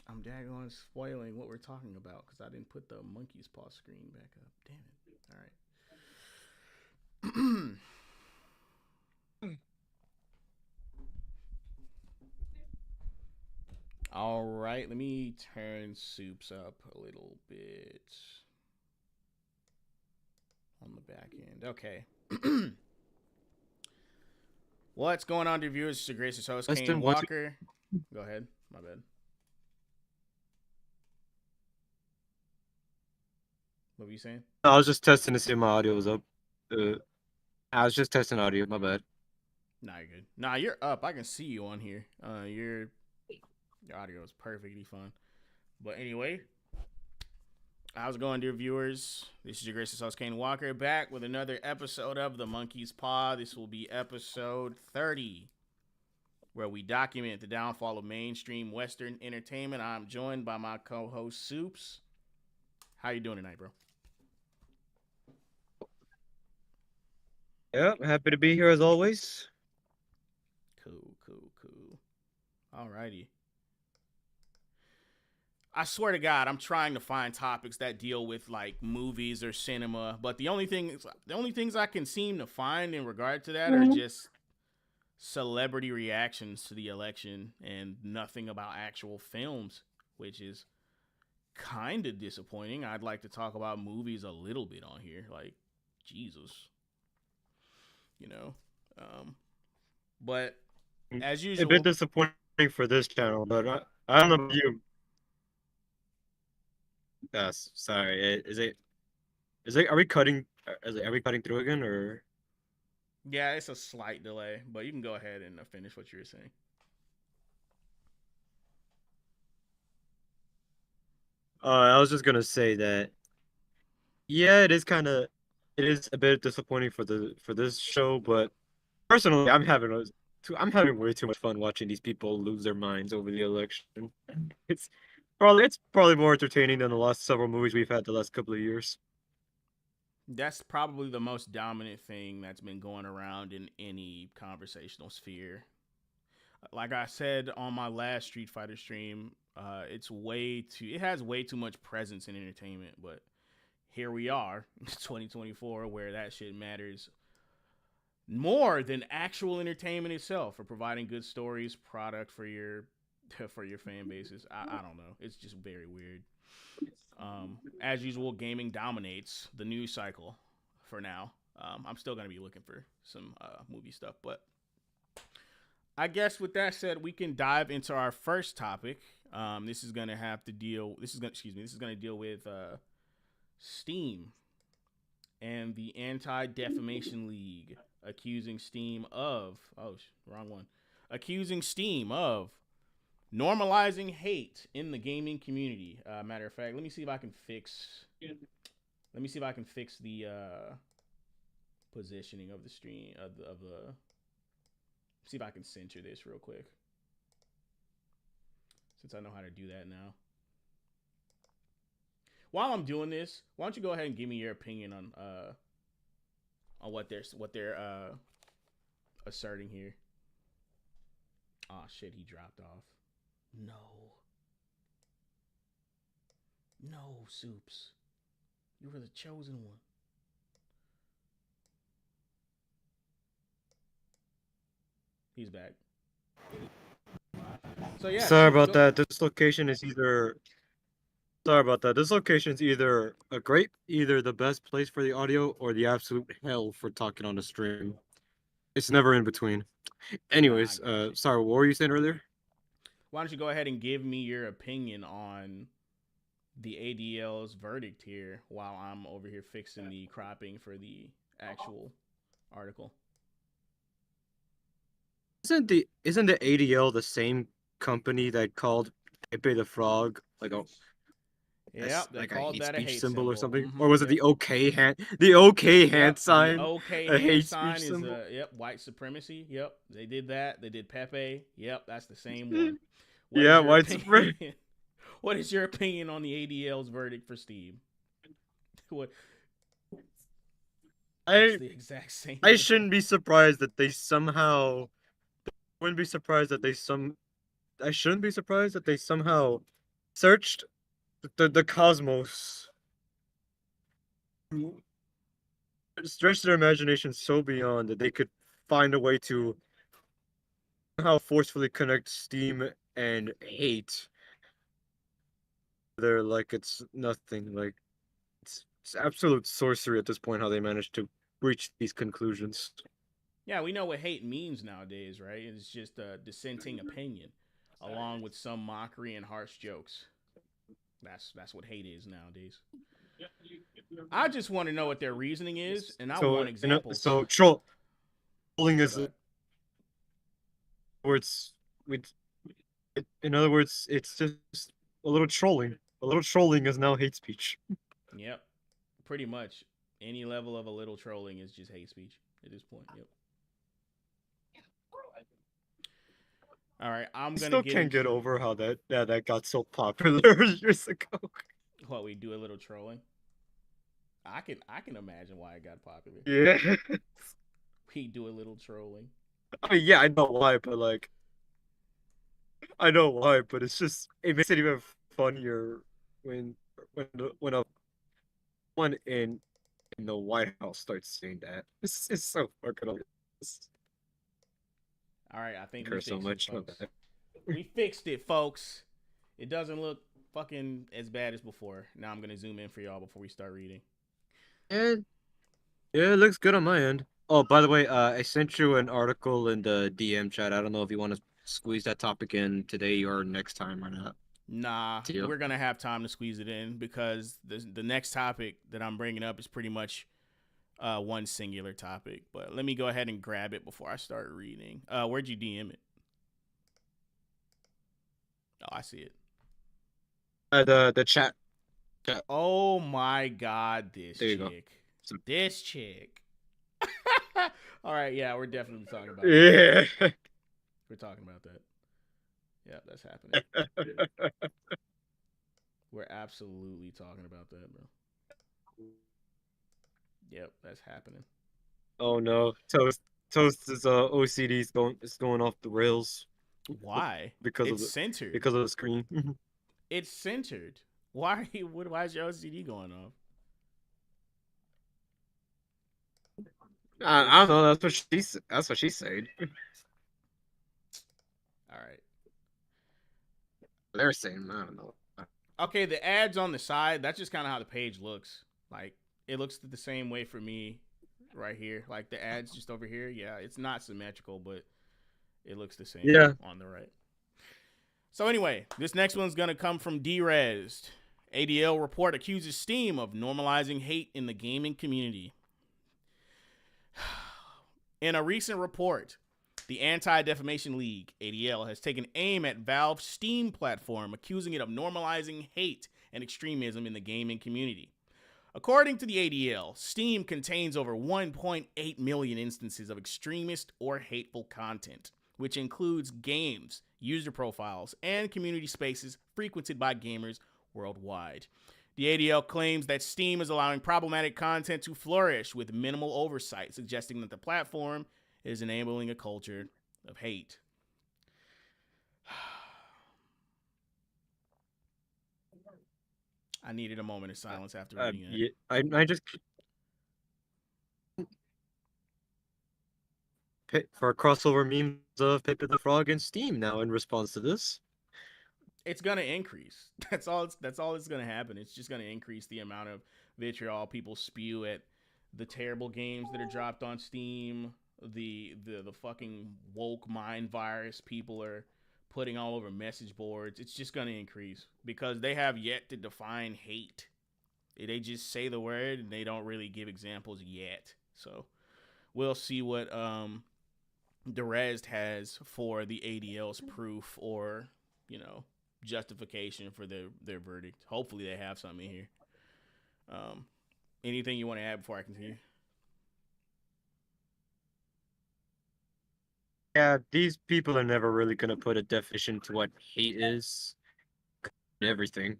I'm daggone spoiling what we're talking about because I didn't put the monkey's paw screen back up. Damn it. All right. All right. Let me turn soups up a little bit on the back end. Okay. What's going on, dear viewers? It's your gracious host, Kaine Justin, what? Walker. Go ahead. My bad. What were you saying? I was just testing to see if my audio was up. Uh, I was just testing audio. My bad. Nah, you're good. Nah, you're up. I can see you on here. Your audio is perfectly fine. But anyway, how's it going, dear viewers? This is your gracious host, Kaine Walker, back with another episode of the Monkey's Paw. This will be episode 30, where we document the downfall of mainstream Western entertainment. I'm joined by my co-host, Soups. How you doing tonight, bro? Yeah, happy to be here as always. Cool. Alrighty. I swear to God, I'm trying to find topics that deal with like movies or cinema, but the only things I can seem to find in regard to that are just celebrity reactions to the election and nothing about actual films, which is kind of disappointing. I'd like to talk about movies a little bit on here, like Jesus, you know. But as A bit usual, disappointing for this channel, but I don't know about you. Yes, sorry. Is it? Are we cutting? Are we cutting through again, or? yeah, it's a slight delay, but you can go ahead and finish what you were saying. I was just gonna say that yeah, it is a bit disappointing for the for this show, but personally, I'm having way too much fun watching these people lose their minds over the election. It's it's probably more entertaining than the last several movies we've had the last couple of years. That's probably the most dominant thing that's been going around in any conversational sphere. Like I said on my last Street Fighter stream, it has way too much presence in entertainment, but here we are, 2024, where that shit matters more than actual entertainment itself for providing good stories, product for your for your fan bases. I don't know. It's just very weird. As usual, gaming dominates the news cycle for now. I'm still gonna be looking for some movie stuff, but I guess with that said, we can dive into our first topic. This is gonna have to deal. This is gonna excuse me. This is gonna deal with Steam and the Anti Defamation League accusing Steam of wrong one, accusing Steam of normalizing hate in the gaming community. Matter of fact, let me see if I can fix. Let me see if I can fix the positioning of the stream of the. See if I can censor this real quick, since I know how to do that now. While I'm doing this, why don't you go ahead and give me your opinion on what they're asserting here? Oh shit, he dropped off. No, Soups. You were the chosen one. He's back. So yeah, Sorry Soups, about go. that. This location is either Sorry about that. This location is either the best place for the audio or the absolute hell for talking on the stream. It's never in between. Nah, I Anyways, got you. sorry, what were you saying earlier? Why don't you go ahead and give me your opinion on the ADL's verdict here while I'm over here fixing the cropping for the actual article. Isn't the ADL the same company that called Pepe the Frog Yep, they like a called hate that a speech hate symbol or symbol. something? Or Mm-hmm. was it Yep. the OK hand Yep. The sign OK a hand hate sign speech is symbol? white supremacy. Yep. They did that. They did Pepe. Yep, that's the same one. What is Yeah, your white opinion? supremacy. What is your opinion on the ADL's verdict for Steve? What it's I the exact same I one. shouldn't be surprised that they somehow wouldn't be surprised that they some I shouldn't be surprised that they somehow searched the cosmos, stretched their imagination so beyond that they could find a way to somehow forcefully connect Steam and hate. They're like it's nothing. Like it's absolute sorcery at this point how they managed to reach these conclusions. Yeah, we know what hate means nowadays, right? It's just a dissenting opinion, along with some mockery and harsh jokes. That's what hate is nowadays. I just want to know what their reasoning is, and I So want examples. so trolling Oh, is go ahead. where it's with in other words, it's just a little trolling. A little trolling is now hate speech. Yep, pretty much any level of a little trolling is just hate speech at this point. Yep. All right, I'm I gonna still get can't get into over how that got so popular years ago. what we do a little trolling. I can imagine why it got popular. Yeah. We do a little trolling. I mean, yeah, I know why, but like, I know why, but it's just it makes it even funnier when when a one in the White House starts saying that. It's so fucking hilarious. All right, I I think we curse so fixed it, much. My folks. bad. We fixed it, folks. It doesn't look fucking as bad as before. Now I'm gonna zoom in for y'all before we start reading. And yeah, it looks good on my end. Oh, by the way, I sent you an article in the DM chat. I don't know if you want to squeeze that topic in today or next time or not. Nah, Deal. we're gonna have time to squeeze it in because the next topic that I'm bringing up is pretty much one singular topic. But let me go ahead and grab it before I start reading. Where'd you DM it? Oh, I see it. The chat. Oh my god, this There you go. chick. This chick. All right, yeah, we're definitely talking about that. Yeah. We're talking about that. Yeah, that's happening. We're absolutely talking about that, bro. Yep, that's happening. Oh no, Toast's OCD is going off the rails Why? because of It's centered. the screen. It's centered. Why are you? Why is your OCD going off? I don't It's know. That's what she said. all right. They're saying I don't know. Okay, the ads on the side. That's just kind of how the page looks. Like it looks the same way for me, right here. Like the ads just over here. Yeah, it's not symmetrical, but it looks the same Yeah. on the right. So anyway, this next one's gonna come from Drezd. ADL report accuses Steam of normalizing hate in the gaming community. In a recent report, the Anti-Defamation League, ADL, has taken aim at Valve's Steam platform, accusing it of normalizing hate and extremism in the gaming community. According to the ADL, Steam contains over 1.8 million instances of extremist or hateful content, which includes games, user profiles, and community spaces frequented by gamers worldwide. The ADL claims that Steam is allowing problematic content to flourish with minimal oversight, suggesting that the platform is enabling a culture of hate. I needed a moment of silence after reading that. Yeah, I just for crossover memes of Pippi the Frog and Steam now in response to this. It's gonna increase. That's all it's gonna happen. It's just gonna increase the amount of vitriol people spew at the terrible games that are dropped on Steam, the fucking woke mind virus people are putting all over message boards. It's just gonna increase because they have yet to define hate. They just say the word and they don't really give examples yet. So we'll see what Derezd has for the ADL's proof or, you know, justification for their verdict. Hopefully they have something in here. Anything you want to add before I continue? Yeah, these people are never really gonna put a definition to what hate is and everything.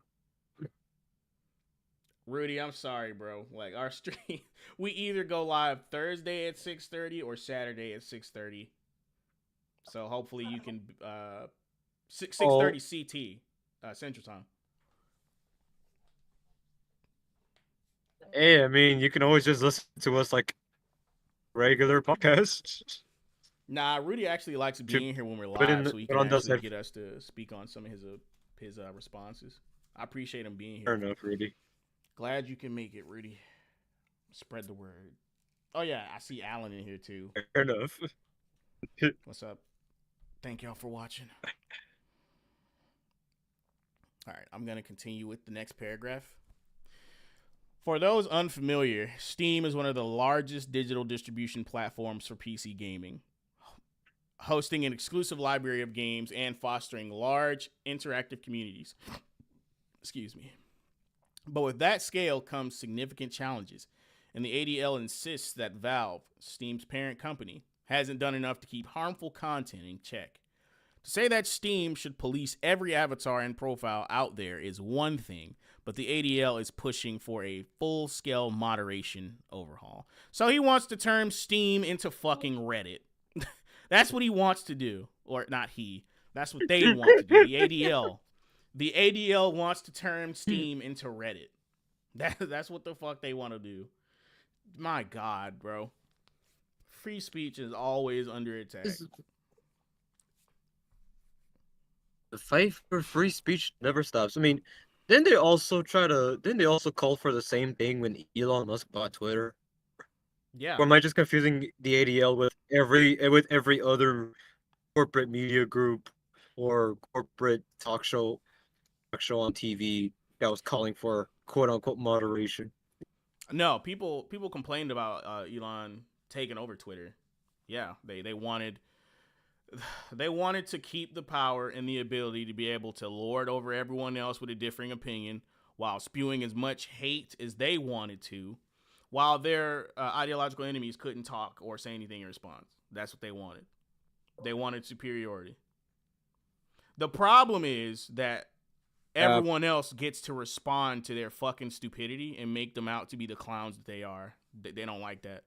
Rudy, I'm sorry, bro. Like our stream, we either go live Thursday at 6:30 or Saturday at 6:30. So hopefully you can 6:30 Oh, CT Central Time. hey, I mean, you can always just listen to us like regular podcasts. Nah, Rudy actually likes Should being here when we're put live, in so he put can on actually dissect. get us to speak on some of his responses. I appreciate him being Fair here. enough, Rudy. Glad you can make it, Rudy. Spread the word. Oh yeah, I see Alan in here too. Fair enough. What's up? Thank y'all for watching. All right, I'm gonna continue with the next paragraph. For those unfamiliar, Steam is one of the largest digital distribution platforms for PC gaming, hosting an exclusive library of games and fostering large interactive communities. Excuse me. But with that scale comes significant challenges, and the ADL insists that Valve, Steam's parent company, hasn't done enough to keep harmful content in check. To say that Steam should police every avatar and profile out there is one thing, but the ADL is pushing for a full-scale moderation overhaul. So he wants to turn Steam into fucking Reddit. That's what he wants to do. Or not he. That's what they want to do. The ADL. The ADL wants to turn Steam into Reddit. That's what the fuck they want to do. My God, bro. Free speech is always under attack. The fight for free speech never stops. I mean, didn't they also call for the same thing when Elon Musk bought Twitter? Yeah. Or am I just confusing the ADL with every other corporate media group or corporate talk show on TV that was calling for quote unquote moderation? No, people complained about Elon taking over Twitter. Yeah, they wanted they wanted to keep the power and the ability to be able to lord over everyone else with a differing opinion while spewing as much hate as they wanted to, while their ideological enemies couldn't talk or say anything in response. That's what they wanted. They wanted superiority. The problem is that everyone else gets to respond to their fucking stupidity and make them out to be the clowns that they are. They don't like that.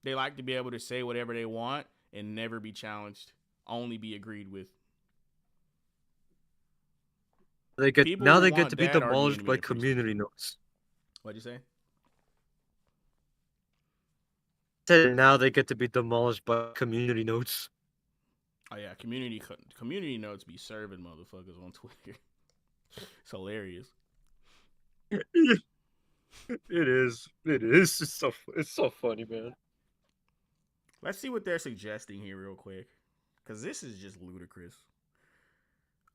They like to be able to say whatever they want and never be challenged, only be agreed with. They get to be demolished by community notes. What'd you say? Now they get to be demolished by community notes. Oh yeah, community notes be serving motherfuckers on Twitter. It's hilarious. It is. It's so funny, man. Let's see what they're suggesting here real quick, because this is just ludicrous.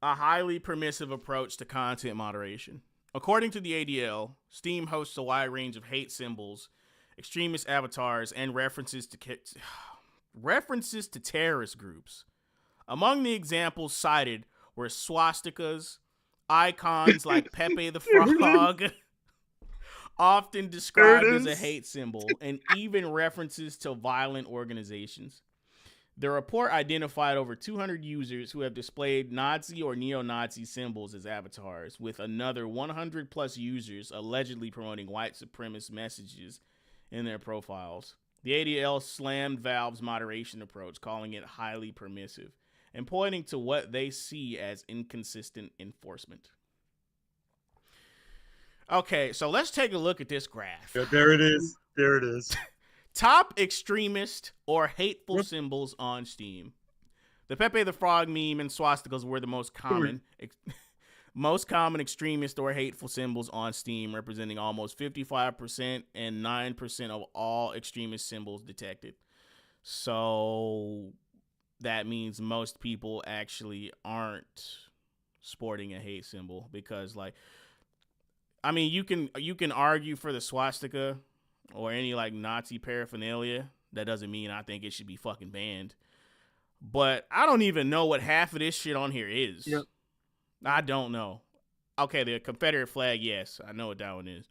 A highly permissive approach to content moderation. According to the ADL, Steam hosts a wide range of hate symbols, extremist avatars, and references to terrorist groups. Among the examples cited were swastikas, icons like Pepe the Frog, often described as a hate symbol, and even references to violent organizations. The report identified over 200 users who have displayed Nazi or neo-Nazi symbols as avatars, with another 100 plus users allegedly promoting white supremacist messages in their profiles. The ADL slammed Valve's moderation approach, calling it highly permissive, and pointing to what they see as inconsistent enforcement. Okay, so let's take a look at this graph. Yeah, there it is. Top extremist or hateful symbols on Steam. The Pepe the Frog meme and swastikas were the most common extremist or hateful symbols on Steam, representing almost 55% and 9% of all extremist symbols detected. So that means most people actually aren't sporting a hate symbol, because, like, I mean, you can argue for the swastika or any like Nazi paraphernalia. That doesn't mean I think it should be fucking banned. But I don't even know what half of this shit on here is. Yep. I don't know. Okay, the Confederate flag, yes, I know what that one is.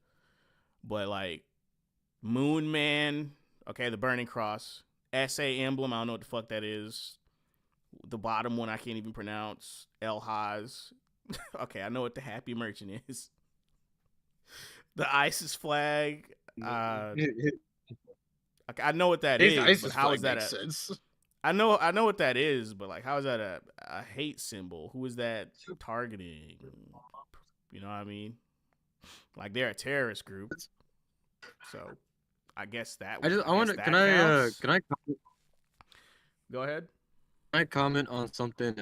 But like Moon Man, okay, the Burning Cross, SA emblem, I don't know what the fuck that is. The bottom one I can't even pronounce. El Haz. Okay, I know what the Happy Merchant is. The ISIS flag. I know what that is, but how is that sense? I know what that is, but like, how is that a hate symbol? Who is that targeting? You know what I mean? Like, they're a terrorist group, so I guess that. Can I go ahead? Can I comment on something?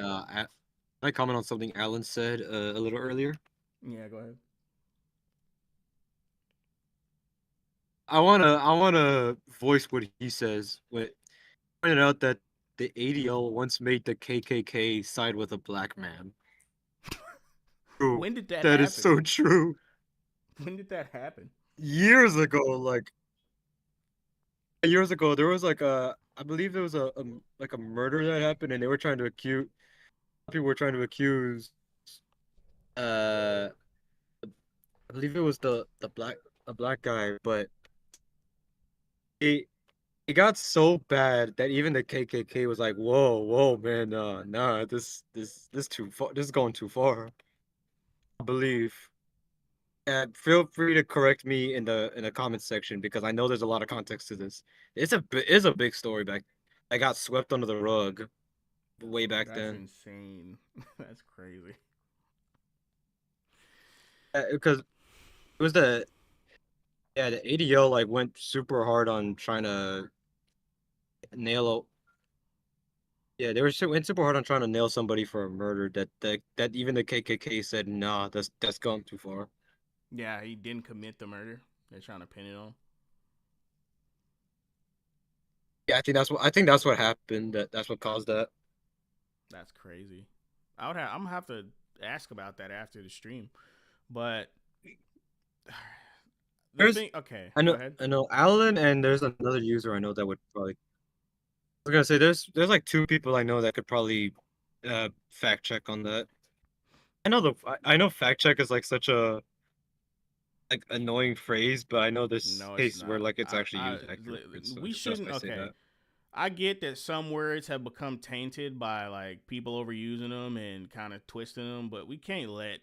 Alan said a little earlier? Yeah, go ahead. I wanna voice what he says. Pointed out that the ADL once made the KKK side with a black man. True. When did that happen? That is so true. When did that happen? Years ago, there was like I believe there was a murder that happened, and they were trying to accuse. People were trying to accuse. I believe it was a black guy, but it got so bad that even the KKK was like, "Whoa, man, nah, this too far. This is going too far." I believe. And feel free to correct me in the comments section, because I know there's a lot of context to this. It's a big story back. I got swept under the rug way back then. That's insane. That's crazy. Because it was the ADL like went super hard on trying to nail. Yeah, they went super hard on trying to nail somebody for a murder that even the KKK said, nah, that's gone too far. Yeah, he didn't commit the murder. They're trying to pin it on. Yeah, I think that's what happened. That's what caused that. That's crazy. I'm gonna have to ask about that after the stream. But okay. I know. Go ahead. I know Alan, and there's another user I know that would probably. I was gonna say there's like two people I know that could probably fact check on that. I know fact check is like such a like annoying phrase, but I know there's No, it's cases where not. like it's actually used accurately, so We that's shouldn't. why I say Okay, that. I get that some words have become tainted by like people overusing them and kind of twisting them, but we can't let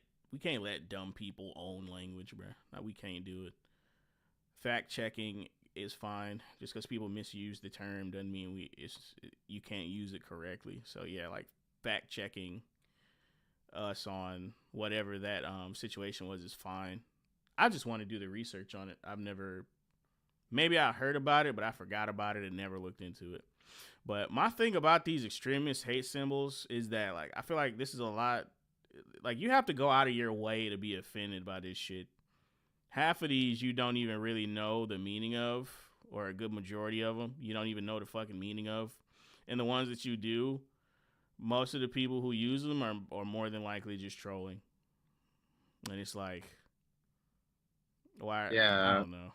dumb people own language, bro. No, we can't do it. Fact checking is fine. Just because people misuse the term doesn't mean you can't use it correctly. So yeah, like fact checking us on whatever that situation was is fine. I just want to do the research on it. I've never, maybe I heard about it, but I forgot about it and never looked into it. But my thing about these extremist hate symbols is that like I feel like this is a lot, like you have to go out of your way to be offended by this shit. Half of these you don't even really know the meaning of, or a good majority of them you don't even know the fucking meaning of. And the ones that you do, most of the people who use them are more than likely just trolling. And it's like, why? I Yeah, don't know.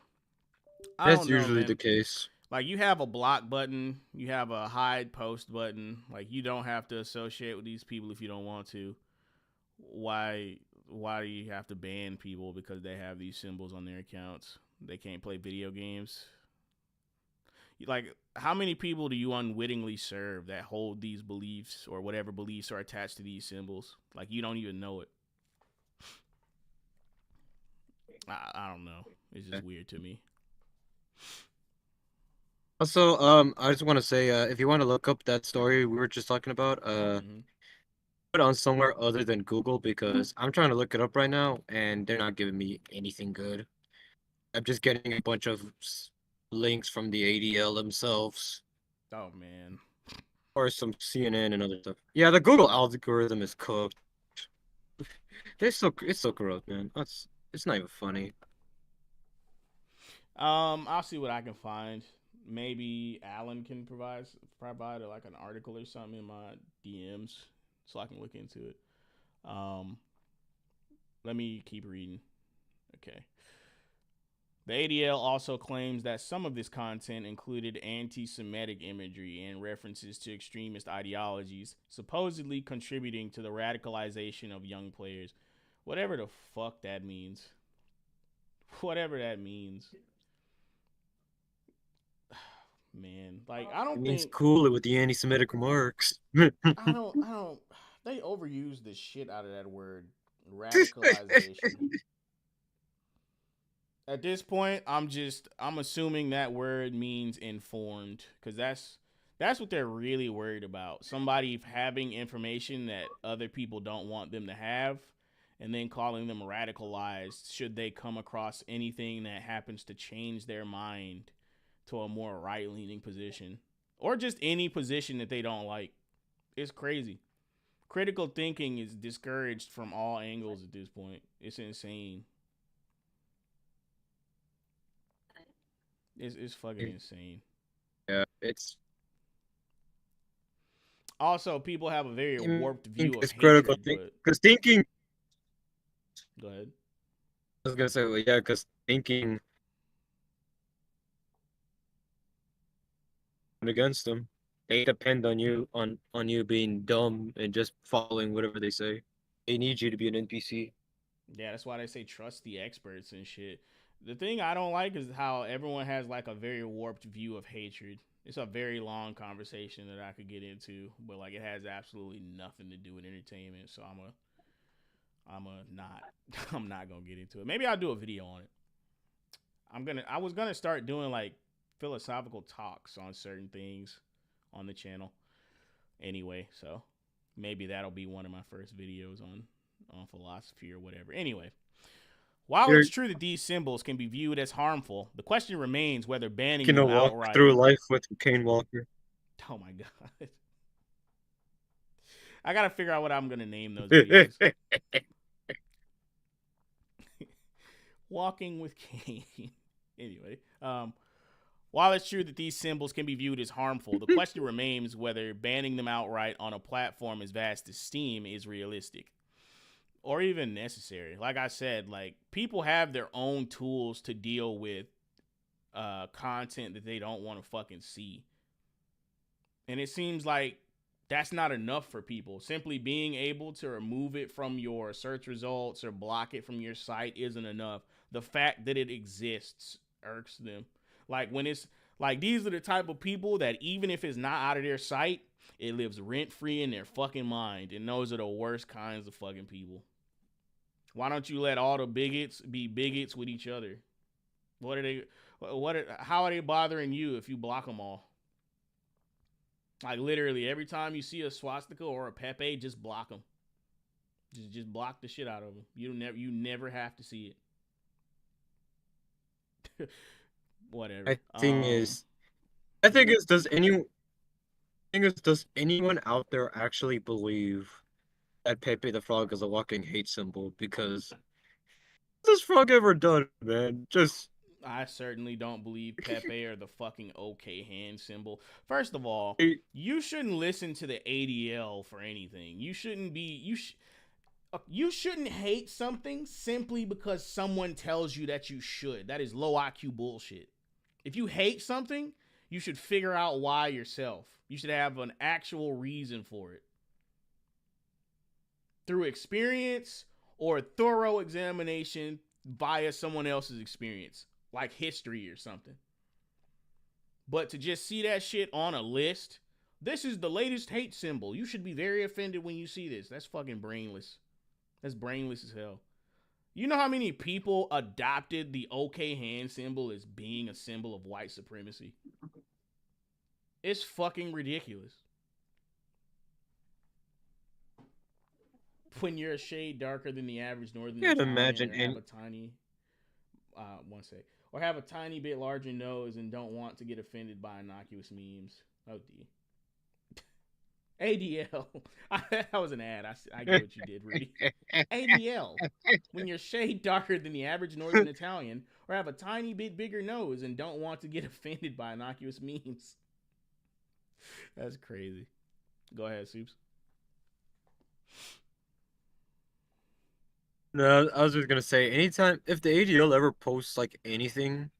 I that's don't know, usually the man. case. Like you have a block button, you have a hide post button. Like you don't have to associate with these people if you don't want to. Why? Why do you have to ban people because they have these symbols on their accounts? They can't play video games. Like, how many people do you unwittingly serve that hold these beliefs or whatever beliefs are attached to these symbols? Like you don't even know it. I don't know. It's just weird to me. Also, I just want to say, if you want to look up that story we were just talking about, Mm-hmm. put it on somewhere other than Google because I'm trying to look it up right now and they're not giving me anything good. I'm just getting a bunch of links from the ADL themselves Oh man. or some CNN and other stuff. Yeah, the Google algorithm is cooked. It's so corrupt, man. It's not even funny. I'll see what I can find. Maybe Alan can provide like an article or something in my DMs so I can look into it. Um, Let me keep reading. Okay. The ADL also claims that some of this content included anti Semitic imagery and references to extremist ideologies, supposedly contributing to the radicalization of young players. Whatever the fuck that means. Whatever that means. Man, like, I It don't means think. cool it with the anti-Semitic remarks. I don't. They overuse the shit out of that word. Radicalization. At this point, I'm assuming that word means informed because that's what they're really worried about. Somebody having information that other people don't want them to have, and then calling them radicalized should they come across anything that happens to change their mind to a more right leaning position, or just any position that they don't like. It's crazy. Critical thinking is discouraged from all angles at this point. It's insane. It's fucking insane. Yeah, it's Also, people have a very I warped think view of it's critical hatred, think but because thinking. go ahead. I was gonna say, well, yeah, because thinking against them, they depend on you on you being dumb and just following whatever they say. They need you to be an NPC. Yeah, that's why they say trust the experts and shit. The thing I don't like is how everyone has like a very warped view of hatred. It's a very long conversation that I could get into, but like it has absolutely nothing to do with entertainment. So I'm a not I'm not gonna get into it. Maybe I'll do a video on it. I was gonna start doing like philosophical talks on certain things on the channel anyway, so maybe that'll be one of my first videos on philosophy or whatever. Anyway, while You're it's true that these symbols can be viewed as harmful, the question remains whether banning gonna them walk outright. through life with Kaine Walker. Oh my god. I got to figure out what I'm going to name those videos. Walking with Kaine. Anyway, while it's true that these symbols can be viewed as harmful, the question remains whether banning them outright on a platform as vast as Steam is realistic or even necessary. Like I said, like people have their own tools to deal with content that they don't want to fucking see. And it seems like That's not enough for people. Simply being able to remove it from your search results or block it from your site isn't enough. The fact that it exists irks them. Like when it's like these are the type of people that even if it's not out of their sight, it lives rent free in their fucking mind. And those are the worst kinds of fucking people. Why don't you let all the bigots be bigots with each other? What are they? How are they bothering you if you block them all? Like literally, every time you see a swastika or a Pepe, just block them. Just block the shit out of them. You never have to see it. Whatever. I think is I think is does any thing is does anyone out there actually believe that Pepe the Frog is a walking hate symbol? Because what's this frog ever done, man? Just I certainly don't believe Pepe or the fucking OK hand symbol. First of all, he- you shouldn't listen to the ADL for anything. You shouldn't hate something simply because someone tells you that you should. That is low IQ bullshit. If you hate something, you should figure out why yourself. You should have an actual reason for it. Through experience or thorough examination via someone else's experience, like history or something. But to just see that shit on a list, this is the latest hate symbol. You should be very offended when you see this. That's fucking brainless. That's brainless as hell. You know how many people adopted the OK hand symbol as being a symbol of white supremacy? It's fucking ridiculous. When you're a shade darker than the average northern can't Italian imagine or have any a tiny one sec. Or have a tiny bit larger nose and don't want to get offended by innocuous memes. Oh, D. ADL. That was an ad. I get what you did, Rudy. ADL. When you're shade darker than the average northern Italian or have a tiny bit bigger nose and don't want to get offended by innocuous memes. That's crazy. Go ahead, Soups. No, I was just gonna say, anytime if the ADL ever posts like anything,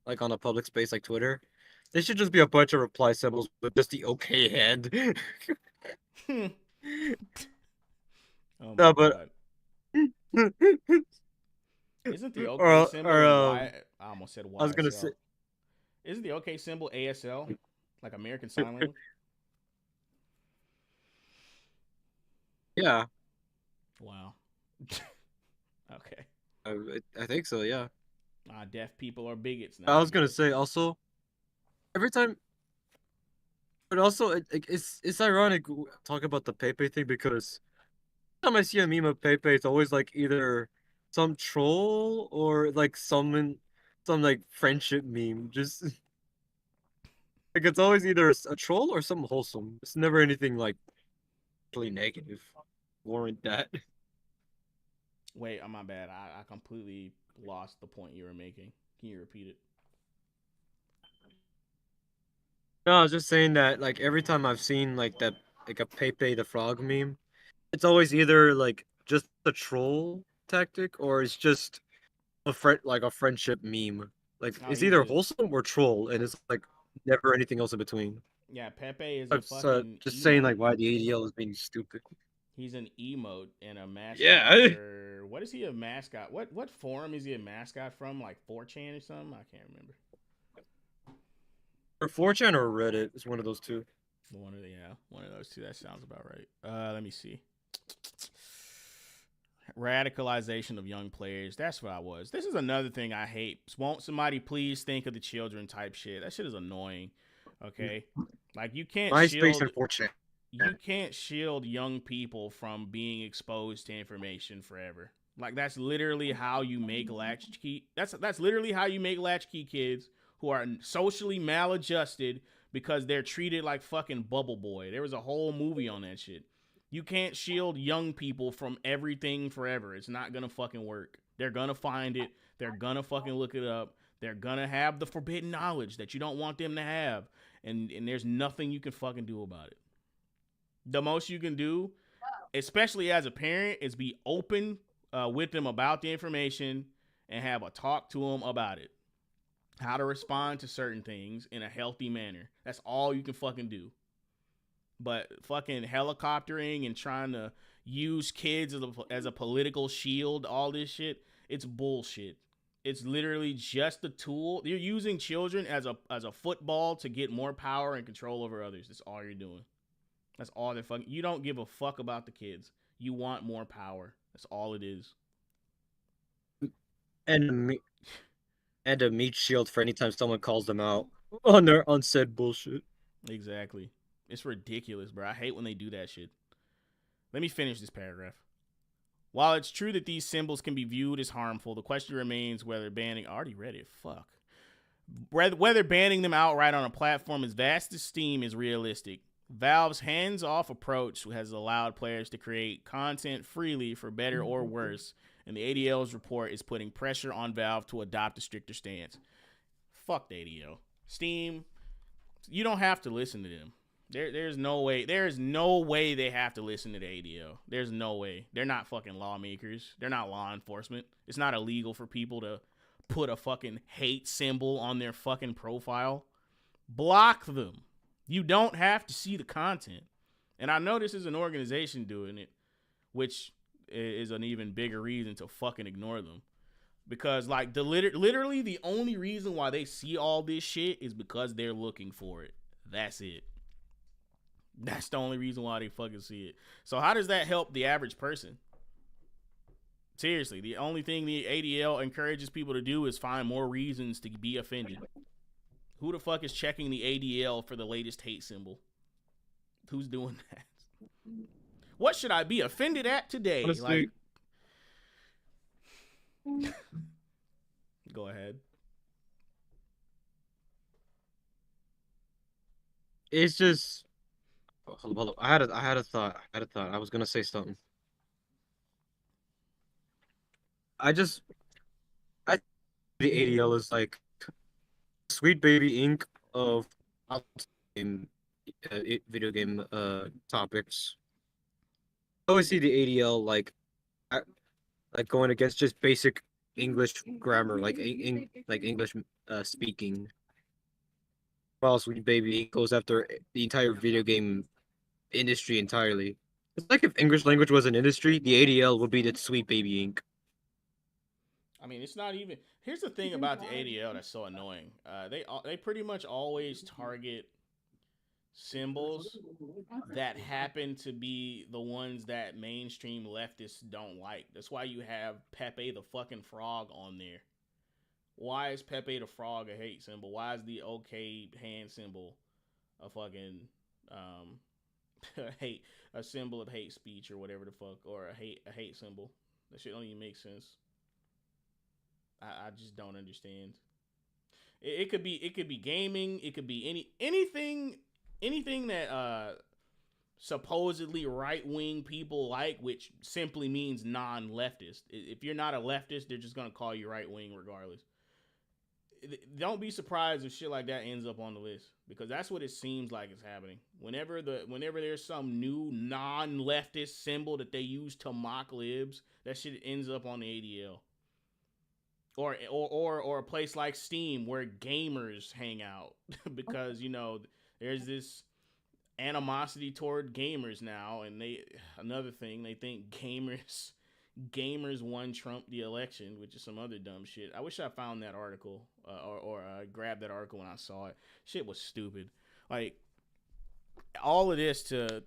like on a public space like Twitter, there should just be a bunch of reply symbols with just the okay hand. Oh my No, but god. Isn't the OK or symbol or in Y? I almost said I was gonna say YSL. Isn't the OK symbol ASL? Like American Sign Language? yeah, Wow. Okay. I think so, yeah. Deaf people are bigots now, I I was gonna guess. say also every time, but also it's ironic talk about the Pepe thing because every time I see a meme of Pepe, it's always like either some troll or like some like friendship meme. Just like it's always either a troll or something wholesome. It's never anything like really negative. Warrant that. Wait, oh my bad. I completely lost the point you were making. Can you repeat it? No, I was just saying that like every time I've seen like that like a Pepe the Frog meme, it's always either like just a troll tactic or it's just a friendship meme. Like Oh, it's he's either a wholesome or troll, and it's like never anything else in between. yeah. Pepe is a I'm fucking just saying like emote. why the ADL is being stupid. He's an emote and a mascot Yeah. for what is he a mascot? What forum is he a mascot from? Like 4chan or something? I can't remember. Or 4chan or Reddit is one of those two. One of those two. That sounds about right. Let me see. Radicalization of young players. That's what I was. This is another thing I hate. Won't somebody please think of the children type shit? That shit is annoying. Okay, like MySpace and 4chan. you can't shield young people from being exposed to information forever. Like that's literally how you make latchkey. That's literally how you make latchkey kids who are socially maladjusted because they're treated like fucking Bubble Boy. There was a whole movie on that shit. You can't shield young people from everything forever. It's not gonna fucking work. They're gonna find it. They're gonna fucking look it up. They're gonna have the forbidden knowledge that you don't want them to have. And there's nothing you can fucking do about it. The most you can do, especially as a parent, is be open with them about the information and have a talk to them about it. How to respond to certain things in a healthy manner. That's all you can fucking do. But fucking helicoptering and trying to use kids as a political shield, all this shit, it's bullshit. It's literally just a tool. You're using children as a football to get more power and control over others. That's all you're doing. That's all they're fucking. You don't give a fuck about the kids. You want more power. That's all it is. And and a meat shield for anytime someone calls them out on their unsaid bullshit. Exactly. It's ridiculous, bro. I hate when they do that shit. Let me finish this paragraph. While it's true that these symbols can be viewed as harmful, the question remains whether banning... I already read it. Fuck. Whether banning them outright on a platform as vast as Steam is realistic. Valve's hands-off approach has allowed players to create content freely for better or worse, and the ADL's report is putting pressure on Valve to adopt a stricter stance. Fuck the ADL. Steam, you don't have to listen to them. There's no way. There's no way they have to listen to the ADL. There's no way. They're not fucking lawmakers. They're not law enforcement. It's not illegal for people to put a fucking hate symbol on their fucking profile. Block them. You don't have to see the content. And I know this is an organization doing it, which is an even bigger reason to fucking ignore them. Because like literally the only reason why they see all this shit is because they're looking for it. That's it. That's the only reason why they fucking see it. So how does that help the average person? Seriously, the only thing the ADL encourages people to do is find more reasons to be offended. Who the fuck is checking the ADL for the latest hate symbol? Who's doing that? What should I be offended at today? Honestly, like, go ahead. it's just hold up. I had a thought. I was gonna say something. I the ADL is like Sweet Baby Inc. of game, video game topics. I always see the ADL like going against just basic English grammar, like like English speaking. While Sweet Baby Inc. goes after the entire video game industry entirely. It's like if English language was an industry, the ADL would be the Sweet Baby Inc. I mean, it's not even. Here's the thing about the ADL that's so annoying. They pretty much always target symbols that happen to be the ones that mainstream leftists don't like. That's why you have Pepe the fucking Frog on there. Why is Pepe the Frog a hate symbol? Why is the OK hand symbol a fucking a symbol of hate speech or whatever the fuck, or a hate symbol? That shit don't even make sense. I just don't understand. It could be gaming. It could be anything that supposedly right wing people like, which simply means non-leftist. If you're not a leftist, they're just gonna call you right wing regardless. Don't be surprised if shit like that ends up on the list, because that's what it seems like is happening. Whenever there's some new non-leftist symbol that they use to mock libs, that shit ends up on the ADL. Or a place like Steam where gamers hang out because there's this animosity toward gamers now, and they think gamers won Trump the election, which is some other dumb shit. I wish I found that article or grabbed that article when I saw it. Shit was stupid. Like all of this to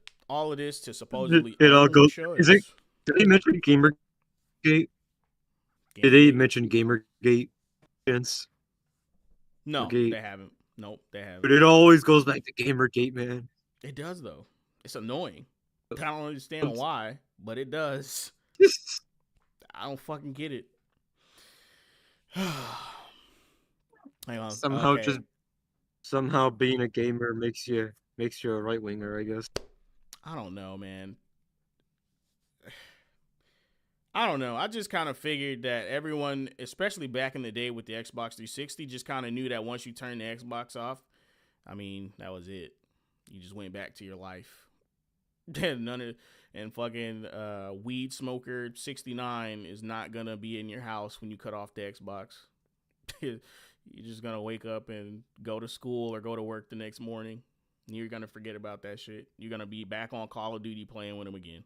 supposedly It all goes. choice. Did they mention Gamergate? Did they mention Gamergate? No, they haven't. Nope, they haven't. But it always goes back to Gamergate, man. It does though. It's annoying. I don't understand why, but it does. I don't fucking get it. Hang on. Somehow being a gamer makes you a right winger, I guess. I don't know, man. I don't know. I just kind of figured that everyone, especially back in the day with the Xbox 360, just kind of knew that once you turned the Xbox off, I mean, that was it. You just went back to your life. And fucking weed smoker 69 is not gonna be in your house when you cut off the Xbox. You're just gonna wake up and go to school or go to work the next morning. You're gonna forget about that shit. You're gonna be back on Call of Duty playing with him again.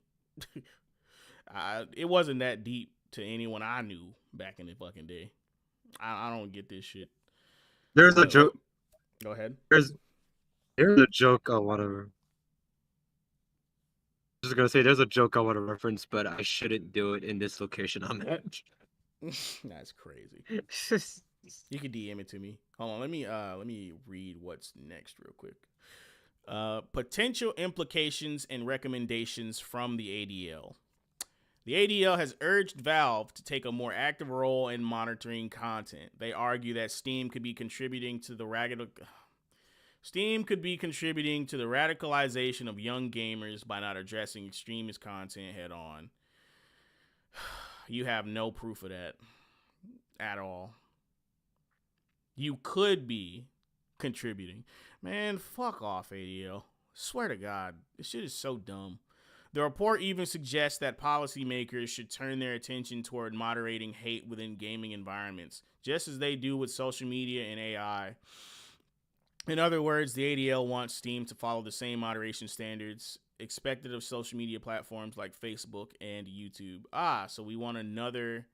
It wasn't that deep to anyone I knew back in the fucking day. I don't get this shit. There's a joke. Go ahead. There's a joke I want to. Just gonna say there's a joke I want to reference, but I shouldn't do it in this location I'm at. That's crazy. You can DM it to me. Hold on, let me read what's next real quick. Potential implications and recommendations from the ADL. The ADL has urged Valve to take a more active role in monitoring content. They argue that Steam could be contributing to the radicalization of young gamers by not addressing extremist content head on. You have no proof of that at all. You could be contributing. Man, fuck off, ADL. Swear to God, this shit is so dumb. The report even suggests that policymakers should turn their attention toward moderating hate within gaming environments, just as they do with social media and AI. In other words, the ADL wants Steam to follow the same moderation standards expected of social media platforms like Facebook and YouTube. So we want another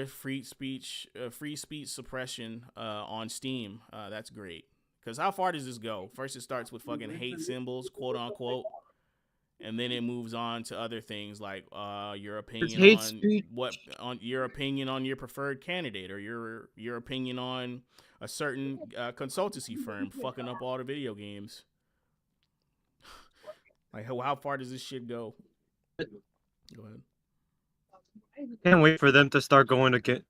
free speech suppression on Steam. That's great. Because how far does this go? First, it starts with fucking hate symbols, quote unquote, and then it moves on to other things like your opinion on your opinion on your preferred candidate, or your opinion on a certain consultancy firm fucking up all the video games. Like, how far does this shit go? Go ahead. Can't wait for them to start going to get.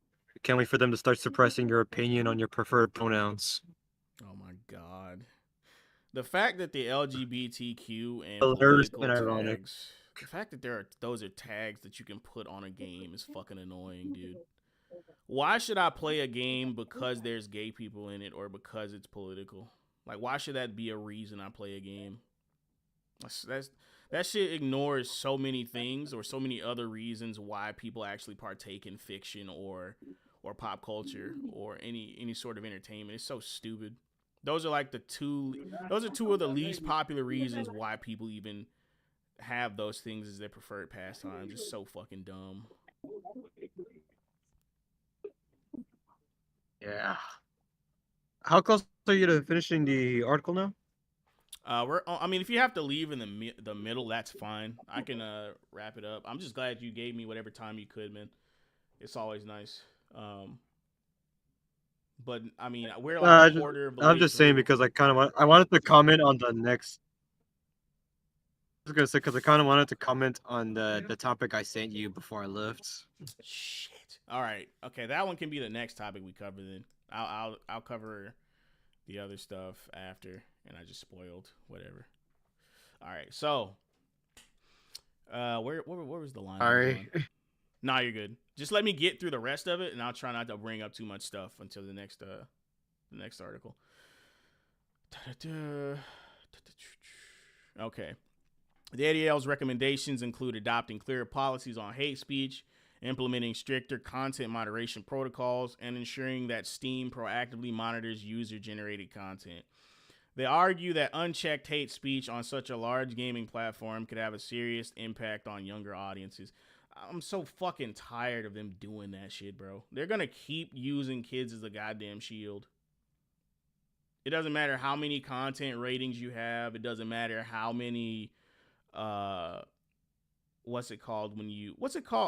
Can't wait for them to start suppressing your opinion on your preferred pronouns. Oh my god. The fact that the LGBTQ and Hilarious political and ironic. tags, the fact that those are tags that you can put on a game is fucking annoying, dude. Why should I play a game because there's gay people in it or because it's political? Like, why should that be a reason I play a game? That shit ignores so many things or so many other reasons why people actually partake in fiction or pop culture or any sort of entertainment. It's so stupid. Those are two of the least popular reasons why people even have those things as their preferred pastime. Just so fucking dumb. Yeah. How close are you to finishing the article now? If you have to leave in the middle, that's fine. I can wrap it up. I'm just glad you gave me whatever time you could, man. It's always nice. But I mean, we're like a quarter of the way I'm just saying because I wanted to comment on the next. I was gonna say because I kind of wanted to comment on the topic I sent you before I left. Shit. All right. Okay, that one can be the next topic we cover then. I'll cover the other stuff after, and I just spoiled whatever. All right. So, where was the line? Sorry. Nah, you're good. Just let me get through the rest of it, and I'll try not to bring up too much stuff until the next article. Okay. The ADL's recommendations include adopting clearer policies on hate speech, implementing stricter content moderation protocols, and ensuring that Steam proactively monitors user-generated content. They argue that unchecked hate speech on such a large gaming platform could have a serious impact on younger audiences. I'm so fucking tired of them doing that shit, bro. They're gonna keep using kids as a goddamn shield. It doesn't matter how many content ratings you have. It doesn't matter how many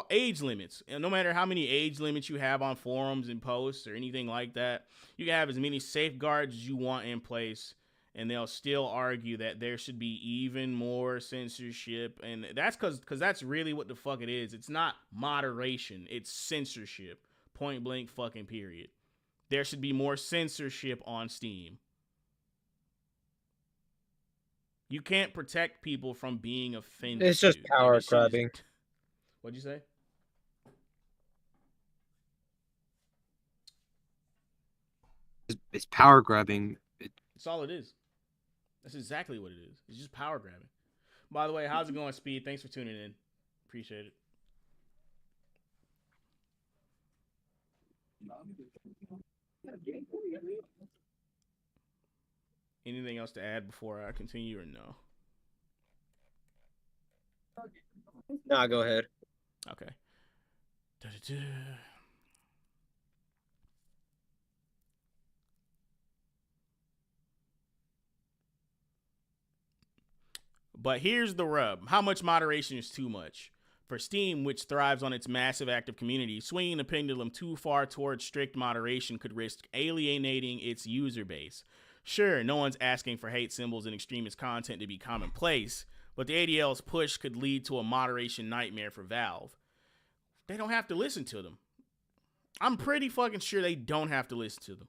age limits. And no matter how many age limits you have on forums and posts or anything like that, you can have as many safeguards as you want in place, and they'll still argue that there should be even more censorship. And that's because that's really what the fuck it is. It's not moderation, it's censorship. Point blank fucking period. There should be more censorship on Steam. You can't protect people from being offended. It's just power grabbing. What'd you say? It's power grabbing. That's all it is. That's exactly what it is. It's just power grabbing. By the way, how's it going, Speed? Thanks for tuning in. Appreciate it. Anything else to add before I continue or no? Nah, go ahead. Okay. Da-da-da. But here's the rub. How much moderation is too much? For Steam, which thrives on its massive active community, swinging the pendulum too far towards strict moderation could risk alienating its user base. Sure, no one's asking for hate symbols and extremist content to be commonplace, but the ADL's push could lead to a moderation nightmare for Valve. They don't have to listen to them. I'm pretty fucking sure they don't have to listen to them.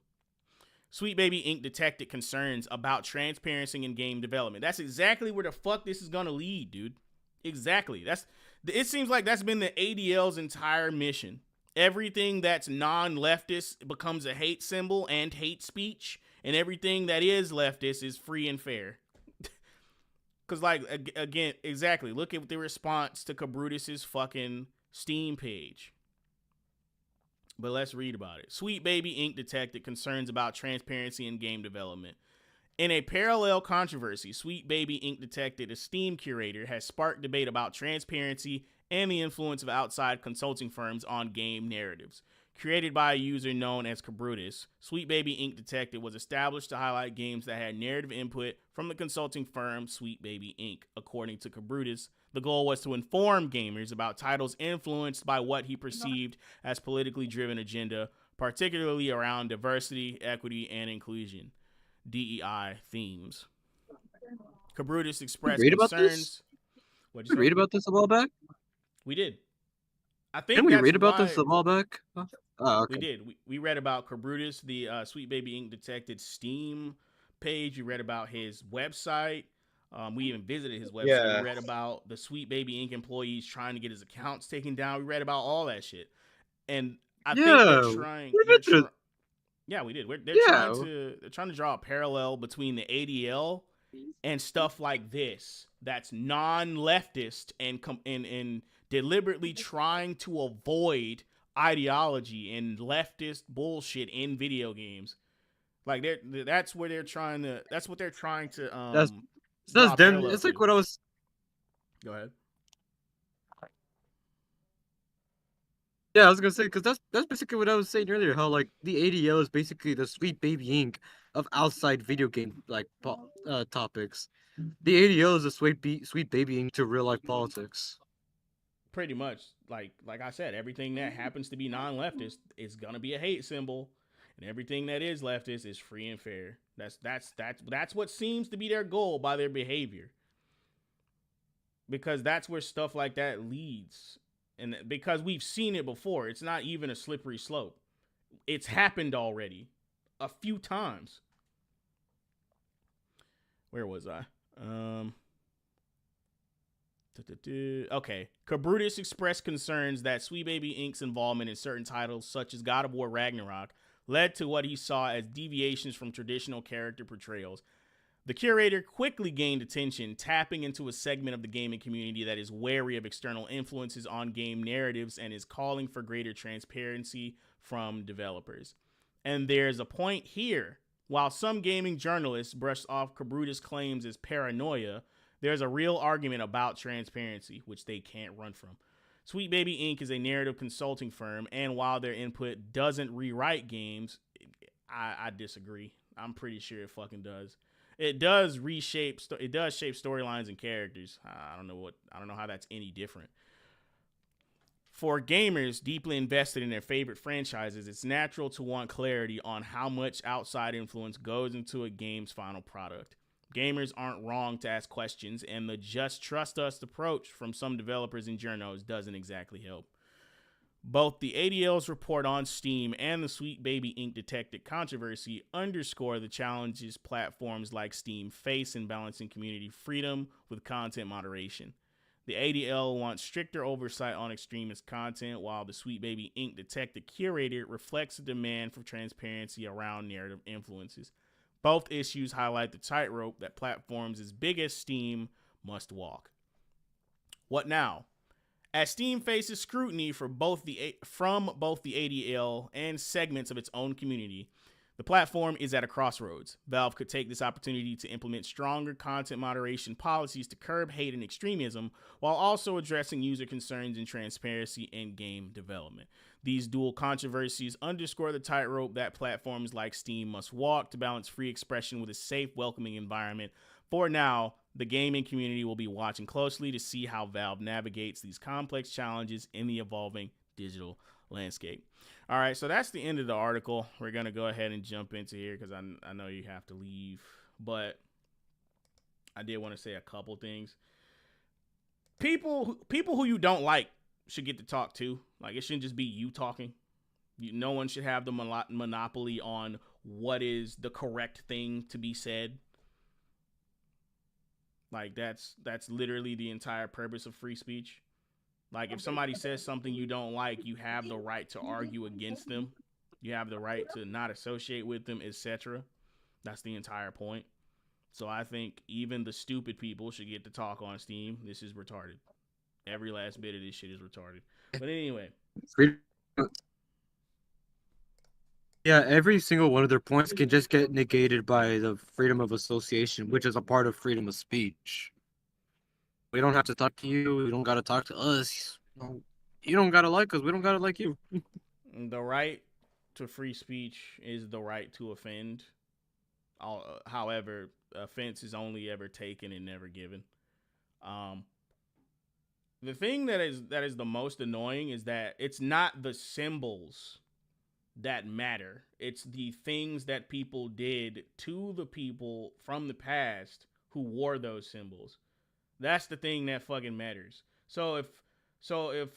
Sweet Baby Inc. detected concerns about transparency in game development. That's exactly where the fuck this is gonna lead, dude. Exactly. It seems like that's been the ADL's entire mission. Everything that's non-leftist becomes a hate symbol and hate speech, and everything that is leftist is free and fair. Cause like again, exactly. Look at the response to Cabrutus's fucking Steam page. But let's read about it. Sweet Baby Inc. detected concerns about transparency in game development. In a parallel controversy, Sweet Baby Inc. detected a Steam curator has sparked debate about transparency and the influence of outside consulting firms on game narratives. Created by a user known as Cabrutus, Sweet Baby Inc. detected was established to highlight games that had narrative input from the consulting firm Sweet Baby Inc. According to Cabrutus, the goal was to inform gamers about titles influenced by what he perceived as politically driven agenda, particularly around diversity, equity, and inclusion (DEI) themes. Cabrutus expressed Read about this? concerns. Did we read about this a while back? We did. I Didn't think we that's read about why this a while back? Oh, we okay. did. We read about Cabrutus, the Sweet Baby Inc. detected Steam page. We read about his website. We even visited his website. We Yeah. read about the Sweet Baby Inc. employees trying to get his accounts taken down. We read about all that shit. And I think they're Yeah. trying. We've been through. Yeah, we did. They're trying Yeah. to draw a parallel between the ADL and stuff like this that's non-leftist and deliberately trying to avoid ideology and leftist bullshit in video games. Like that's what they're trying to That's draw a them. parallel It's like to. what I was. Go ahead. Yeah, I was gonna say because that's basically what I was saying earlier. How like the ADL is basically the Sweet Baby Inc. of outside video game like topics. The ADL is a Sweet Baby Inc. to real life politics. Pretty much, like I said, everything that happens to be non-leftist is gonna be a hate symbol, and everything that is leftist is free and fair. That's what seems to be their goal by their behavior, because that's where stuff like that leads, and because we've seen it before. It's not even a slippery slope. It's happened already a few times. Where was I? Okay. Cabrutus expressed concerns that Sweet Baby Inc.'s involvement in certain titles, such as God of War Ragnarok, led to what he saw as deviations from traditional character portrayals. The curator quickly gained attention, tapping into a segment of the gaming community that is wary of external influences on game narratives and is calling for greater transparency from developers. And there's a point here. While some gaming journalists brushed off Cabrutus' claims as paranoia, there's a real argument about transparency, which they can't run from. Sweet Baby Inc. is a narrative consulting firm, and while their input doesn't rewrite games, I disagree. I'm pretty sure it fucking does. It does shape storylines and characters. I don't know how that's any different. For gamers deeply invested in their favorite franchises, it's natural to want clarity on how much outside influence goes into a game's final product. Gamers aren't wrong to ask questions, and the just trust us approach from some developers and journos doesn't exactly help. Both the ADL's report on Steam and the Sweet Baby Inc. detected controversy underscore the challenges platforms like Steam face in balancing community freedom with content moderation. The ADL wants stricter oversight on extremist content, while the Sweet Baby Inc. detected curated reflects a demand for transparency around narrative influences. Both issues highlight the tightrope that platforms as big as Steam must walk. What now? As Steam faces scrutiny from both the ADL and segments of its own community, The platform is at a crossroads. Valve could take this opportunity to implement stronger content moderation policies to curb hate and extremism, while also addressing user concerns and transparency in game development. These dual controversies underscore the tightrope that platforms like Steam must walk to balance free expression with a safe, welcoming environment. For now, the gaming community will be watching closely to see how Valve navigates these complex challenges in the evolving digital landscape. All right, so that's the end of the article. We're going to go ahead and jump into here because I know you have to leave. But I did want to say a couple things. People who you don't like should get to talk too. Like, it shouldn't just be you talking. No one should have the monopoly on what is the correct thing to be said. Like, that's literally the entire purpose of free speech. Like, if somebody says something you don't like, you have the right to argue against them. You have the right to not associate with them, etc. That's the entire point. So I think even the stupid people should get to talk on Steam. This is retarded. Every last bit of this shit is retarded. But anyway. Yeah, every single one of their points can just get negated by the freedom of association, which is a part of freedom of speech. We don't have to talk to you. You don't got to talk to us. You don't got to like us. We don't got to like you. The right to free speech is the right to offend. However, offense is only ever taken and never given. The thing that is the most annoying is that it's not the symbols that matter. It's the things that people did to the people from the past who wore those symbols. That's the thing that fucking matters. So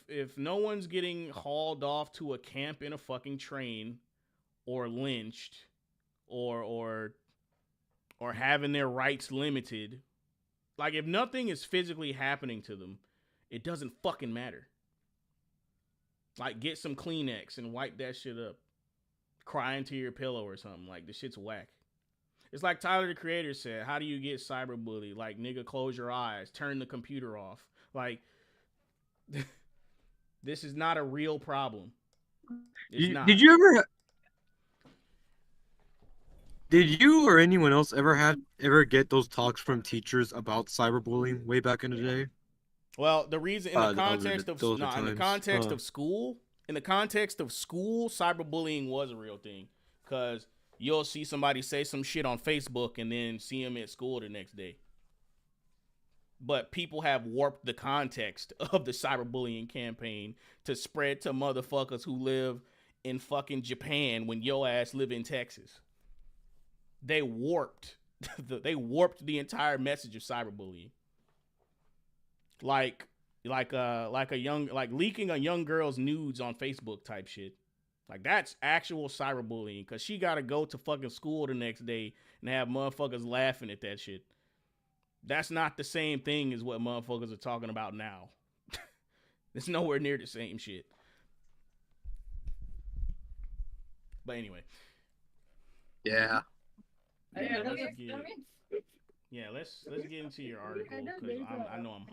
if no one's getting hauled off to a camp in a fucking train or lynched or having their rights limited, like, if nothing is physically happening to them, it doesn't fucking matter. Like, get some Kleenex and wipe that shit up. Cry into your pillow or something. Like, this shit's whack. It's like Tyler, the Creator, said, how do you get cyberbullied? Like, nigga, close your eyes. Turn the computer off. Like, this is not a real problem. It's not. Did you or anyone else ever get those talks from teachers about cyberbullying way back in the day? Well, the reason in the context of school, cyberbullying was a real thing, because you'll see somebody say some shit on Facebook and then see them at school the next day. But people have warped the context of the cyberbullying campaign to spread to motherfuckers who live in fucking Japan when your ass live in Texas. They warped the entire message of cyberbullying. Like leaking a young girl's nudes on Facebook type shit. Like, that's actual cyberbullying, because she got to go to fucking school the next day and have motherfuckers laughing at that shit. That's not the same thing as what motherfuckers are talking about now. It's nowhere near the same shit. But anyway. Yeah. Let's get into your article, because I know I'm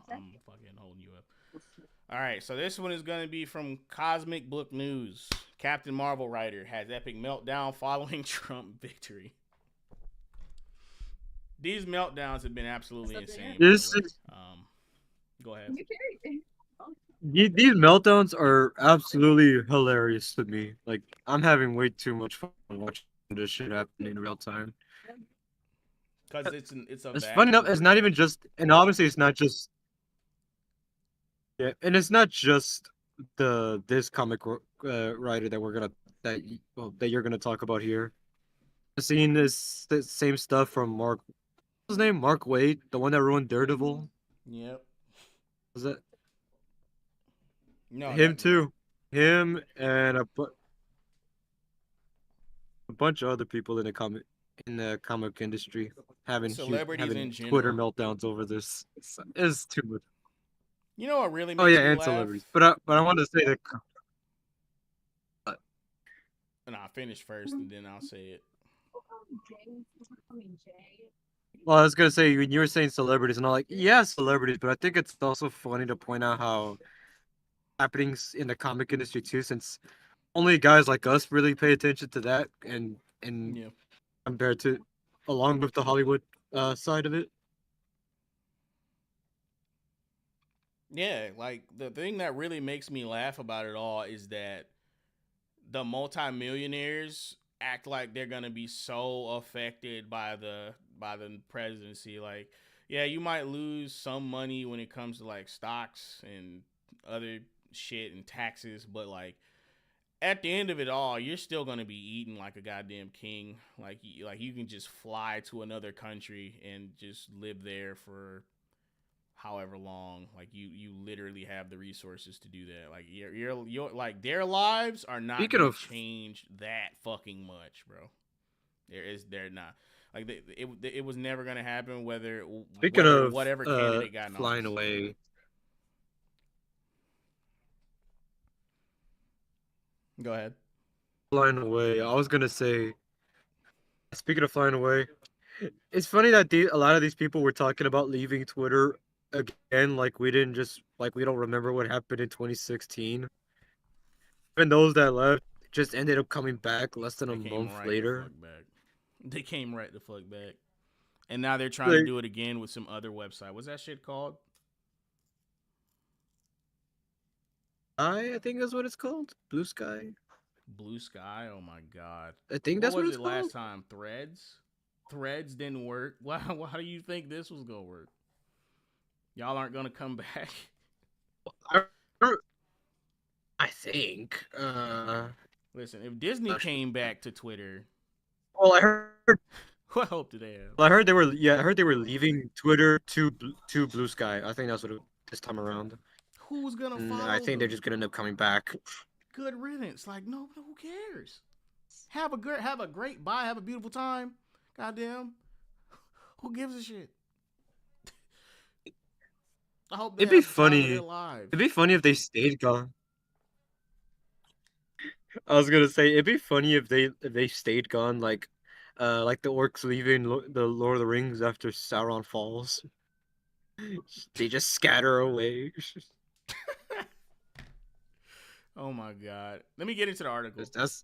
fucking holding you up. All right, so this one is going to be from Cosmic Book News. Captain Marvel writer has epic meltdown following Trump victory. These meltdowns have been absolutely insane. Go ahead. These meltdowns are absolutely hilarious to me. Like, I'm having way too much fun watching this shit happen in real time. Because it's funny enough. It's not even just, and obviously it's not just. Yeah, and it's not just this comic writer that you're gonna talk about here. I've seen this same stuff from Mark. What's his name? Mark Waid, the one that ruined Daredevil. Yep. Was that? No. Him too. Him and a bunch of other people in the comic industry having celebrities in general. Twitter meltdowns over this. It's too much. You know what really makes me and laugh? Celebrities. But I want to say that. And I'll finish first, and then I'll say it. Well, I was gonna say, when you were saying celebrities, and I'm like, yeah, celebrities, but I think it's also funny to point out how happenings in the comic industry too, since only guys like us really pay attention to that, and and Yeah. compared to along with the Hollywood side of it. Yeah, like the thing that really makes me laugh about it all is that the multimillionaires act like they're gonna be so affected by the presidency. Like, yeah, you might lose some money when it comes to like stocks and other shit and taxes, but like at the end of it all, you're still gonna be eating like a goddamn king. Like you can just fly to another country and just live there for however long. Like you literally have the resources to do that. Like you're like their lives are not Speaking gonna of change that fucking much, bro. They're not. Like it was never gonna happen speaking whether of whatever candidate got in flying office. away, Go ahead. I was gonna say, speaking of flying away, it's funny that a lot of these people were talking about leaving Twitter again, like we didn't just like we don't remember what happened in 2016. And those that left just ended up coming back less than a They came month right the fuck later. back. They came right the fuck back. And now they're trying to Like do it again with some other website. What's that shit called? I think that's what it's called. Blue Sky. Blue Sky. Oh my god. I think What that's what was it's it last called. time? Threads. Threads didn't work. Why do you think this was gonna work? Y'all aren't gonna come back. I, I think. Listen, if Disney came back to Twitter, Well, I heard. what hope do they have? Well, I heard they were. Yeah, I heard they were leaving Twitter to Blue Sky. I think that's what this time around. Who's gonna And I follow think they're them? just gonna end up coming back. Good riddance. Like, no, who cares? Have a great bye, have a beautiful time. Goddamn. Who gives a shit? I hope they It'd be have time of their funny. lives. It'd be funny if they stayed gone. I was gonna say it'd be funny if they stayed gone like the orcs leaving the Lord of the Rings after Sauron falls. They just scatter away. Oh my god. Let me get into the article. That's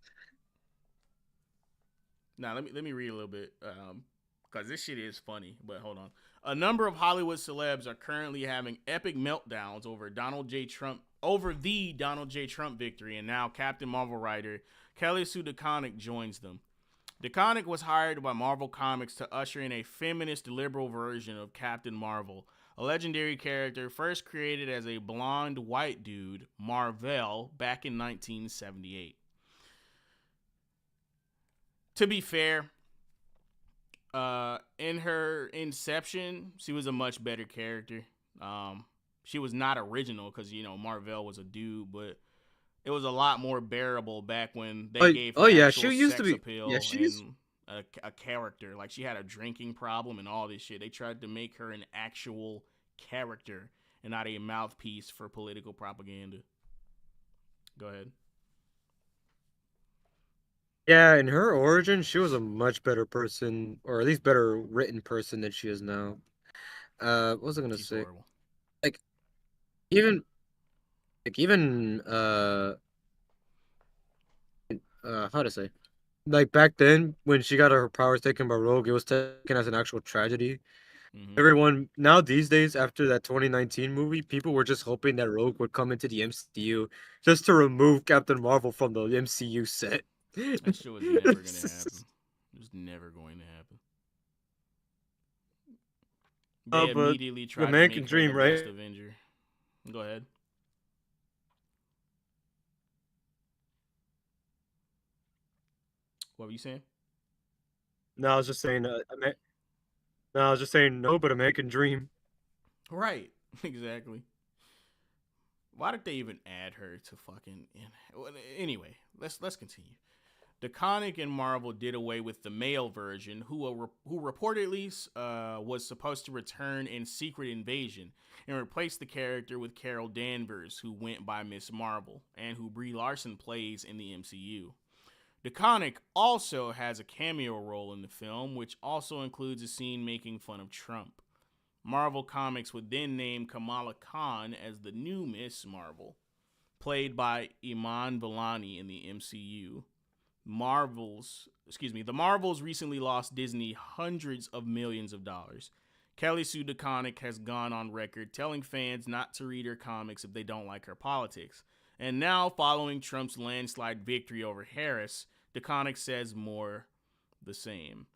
Now let me read a little bit, because this shit is funny. But hold on. A number of Hollywood celebs are currently having epic meltdowns over the Donald J. Trump victory, and now Captain Marvel writer Kelly Sue DeConnick joins them. DeConnick was hired by Marvel Comics to usher in a feminist liberal version of Captain Marvel, a legendary character first created as a blonde white dude, Marvel, back in 1978. To be fair, in her inception, she was a much better character. She was not original because Marvel was a dude, but it was a lot more bearable back when they gave oh her yeah, actual she used to sex be yeah, appeal she's and a character. Like she had a drinking problem and all this shit. They tried to make her an actual character and not a mouthpiece for political propaganda. Go ahead. yeah, in her origin, she was a much better person, or at least better written person than she is now. What was I gonna She's say? horrible. Like even even how to say? Like back then when she got her powers taken by Rogue, it was taken as an actual tragedy. Mm-hmm. Everyone now these days after that 2019 movie, people were just hoping that Rogue would come into the MCU just to remove Captain Marvel from the MCU set. That shit was never gonna happen. It was never going to happen. They But immediately the tried to man can make her the dream, best right? Avenger. Go ahead. What were you saying? No, I was just saying. No, I was just saying no, but a man can dream. Right. Exactly. Why did they even add her to fucking? Anyway, let's continue. DeConnick and Marvel did away with the male version, who reportedly was supposed to return in Secret Invasion, and replaced the character with Carol Danvers, who went by Miss Marvel, and who Brie Larson plays in the MCU. DeConnick also has a cameo role in the film, which also includes a scene making fun of Trump. Marvel Comics would then name Kamala Khan as the new Miss Marvel, played by Iman Vellani in the MCU. the Marvels recently lost Disney hundreds of millions of dollars. Kelly Sue DeConnick has gone on record telling fans not to read her comics if they don't like her politics. And now, following Trump's landslide victory over Harris, DeConnick says more the same.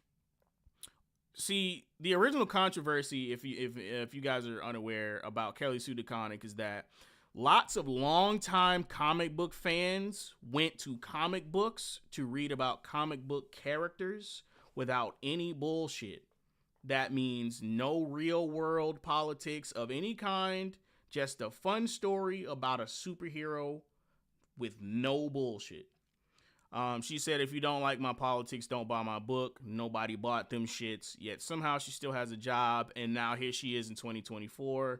See, the original controversy, if you guys are unaware about Kelly Sue DeConnick, is that lots of longtime comic book fans went to comic books to read about comic book characters without any bullshit. That means no real world politics of any kind, just a fun story about a superhero with no bullshit. She said, if you don't like my politics, don't buy my book. Nobody bought them shits, yet somehow she still has a job, and now here she is in 2024,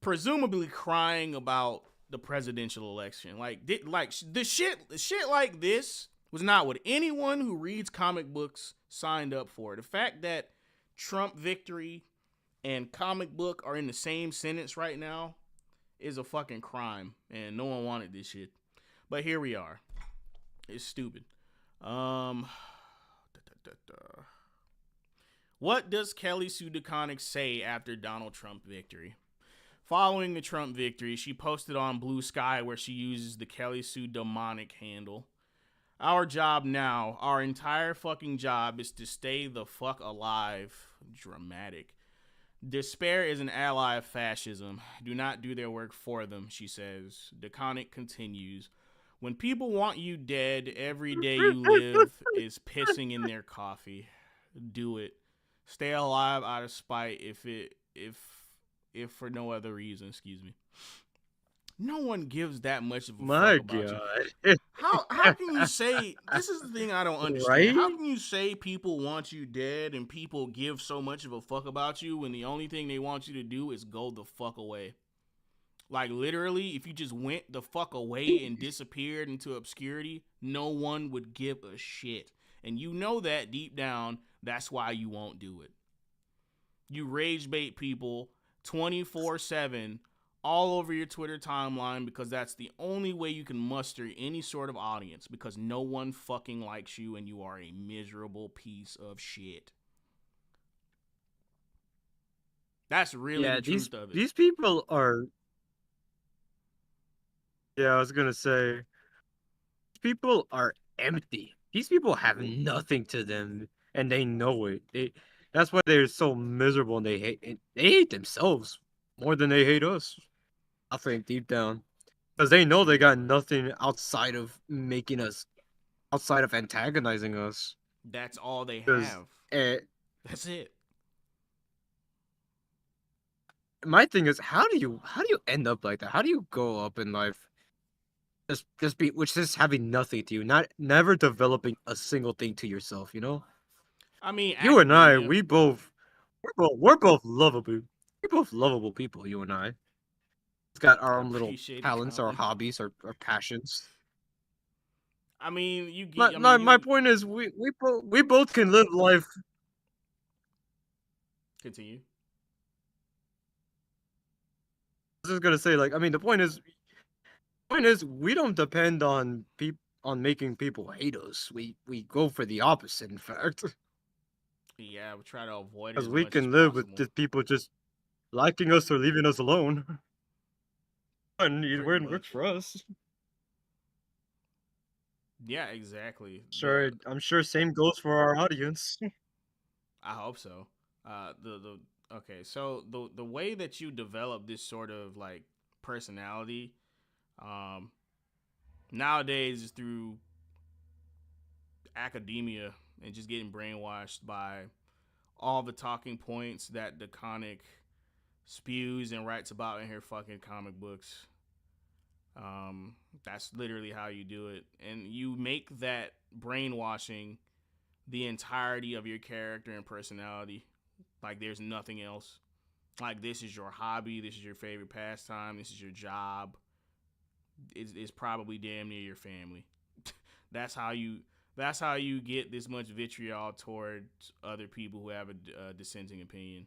presumably crying about the presidential election. The shit like this was not what anyone who reads comic books signed up for. The fact that Trump victory and comic book are in the same sentence right now is a fucking crime, and no one wanted this shit. But here we are. It's stupid. What does Kelly Sue DeConnick say after Donald Trump victory? Following the Trump victory, she posted on Blue Sky where she uses the Kelly Sue Demonic handle. Our job now, our entire fucking job is to stay the fuck alive. Dramatic. Despair is an ally of fascism. Do not do their work for them, she says. DeConnick continues. When people want you dead, every day you live is pissing in their coffee. Do it. Stay alive out of spite if for no other reason, excuse me. No one gives that much of a My fuck about God. you. How can you say, this is the thing I don't understand. Right? How can you say people want you dead and people give so much of a fuck about you when the only thing they want you to do is go the fuck away? Like, literally, if you just went the fuck away and disappeared into obscurity, no one would give a shit. And you know that deep down, that's why you won't do it. You rage bait people 24/7 all over your Twitter timeline because that's the only way you can muster any sort of audience, because no one fucking likes you and you are a miserable piece of shit. That's really the truth of it. These people are... Yeah, I was gonna say, people are empty. These people have nothing to them, and they know it. That's why they're so miserable, and they hate themselves more than they hate us. I think deep down, because they know they got nothing outside of antagonizing us. That's all they 'Cause, have. eh, That's it. my thing is, how do you end up like that? How do you go up in life just having nothing to you, never developing a single thing to yourself, you know? I mean, You and I, academia. we're both lovable. We're both lovable people, you and I. We've got our I own little appreciate the talents, our compliment. hobbies, our passions. I mean, you My get. I my, mean, my you point is, we both can live life. continue. I was just gonna say, like, I mean, the point is, we don't depend on making people hate us. We go for the opposite, in fact, Yeah, we try to avoid it because as we much as can live with possible. the people just liking us or leaving us alone. And either way Pretty it works much. for us. Yeah, exactly. I'm sure same goes for our audience. I hope so. The okay. So the way that you develop this sort of like personality, um, nowadays is through academia and just getting brainwashed by all the talking points that DeConnick spews and writes about in her fucking comic books. That's literally how you do it, and you make that brainwashing the entirety of your character and personality. Like, there's nothing else. Like, this is your hobby, this is your favorite pastime, this is your job. It's probably damn near your family. that's how you. That's how you get this much vitriol towards other people who have a dissenting opinion,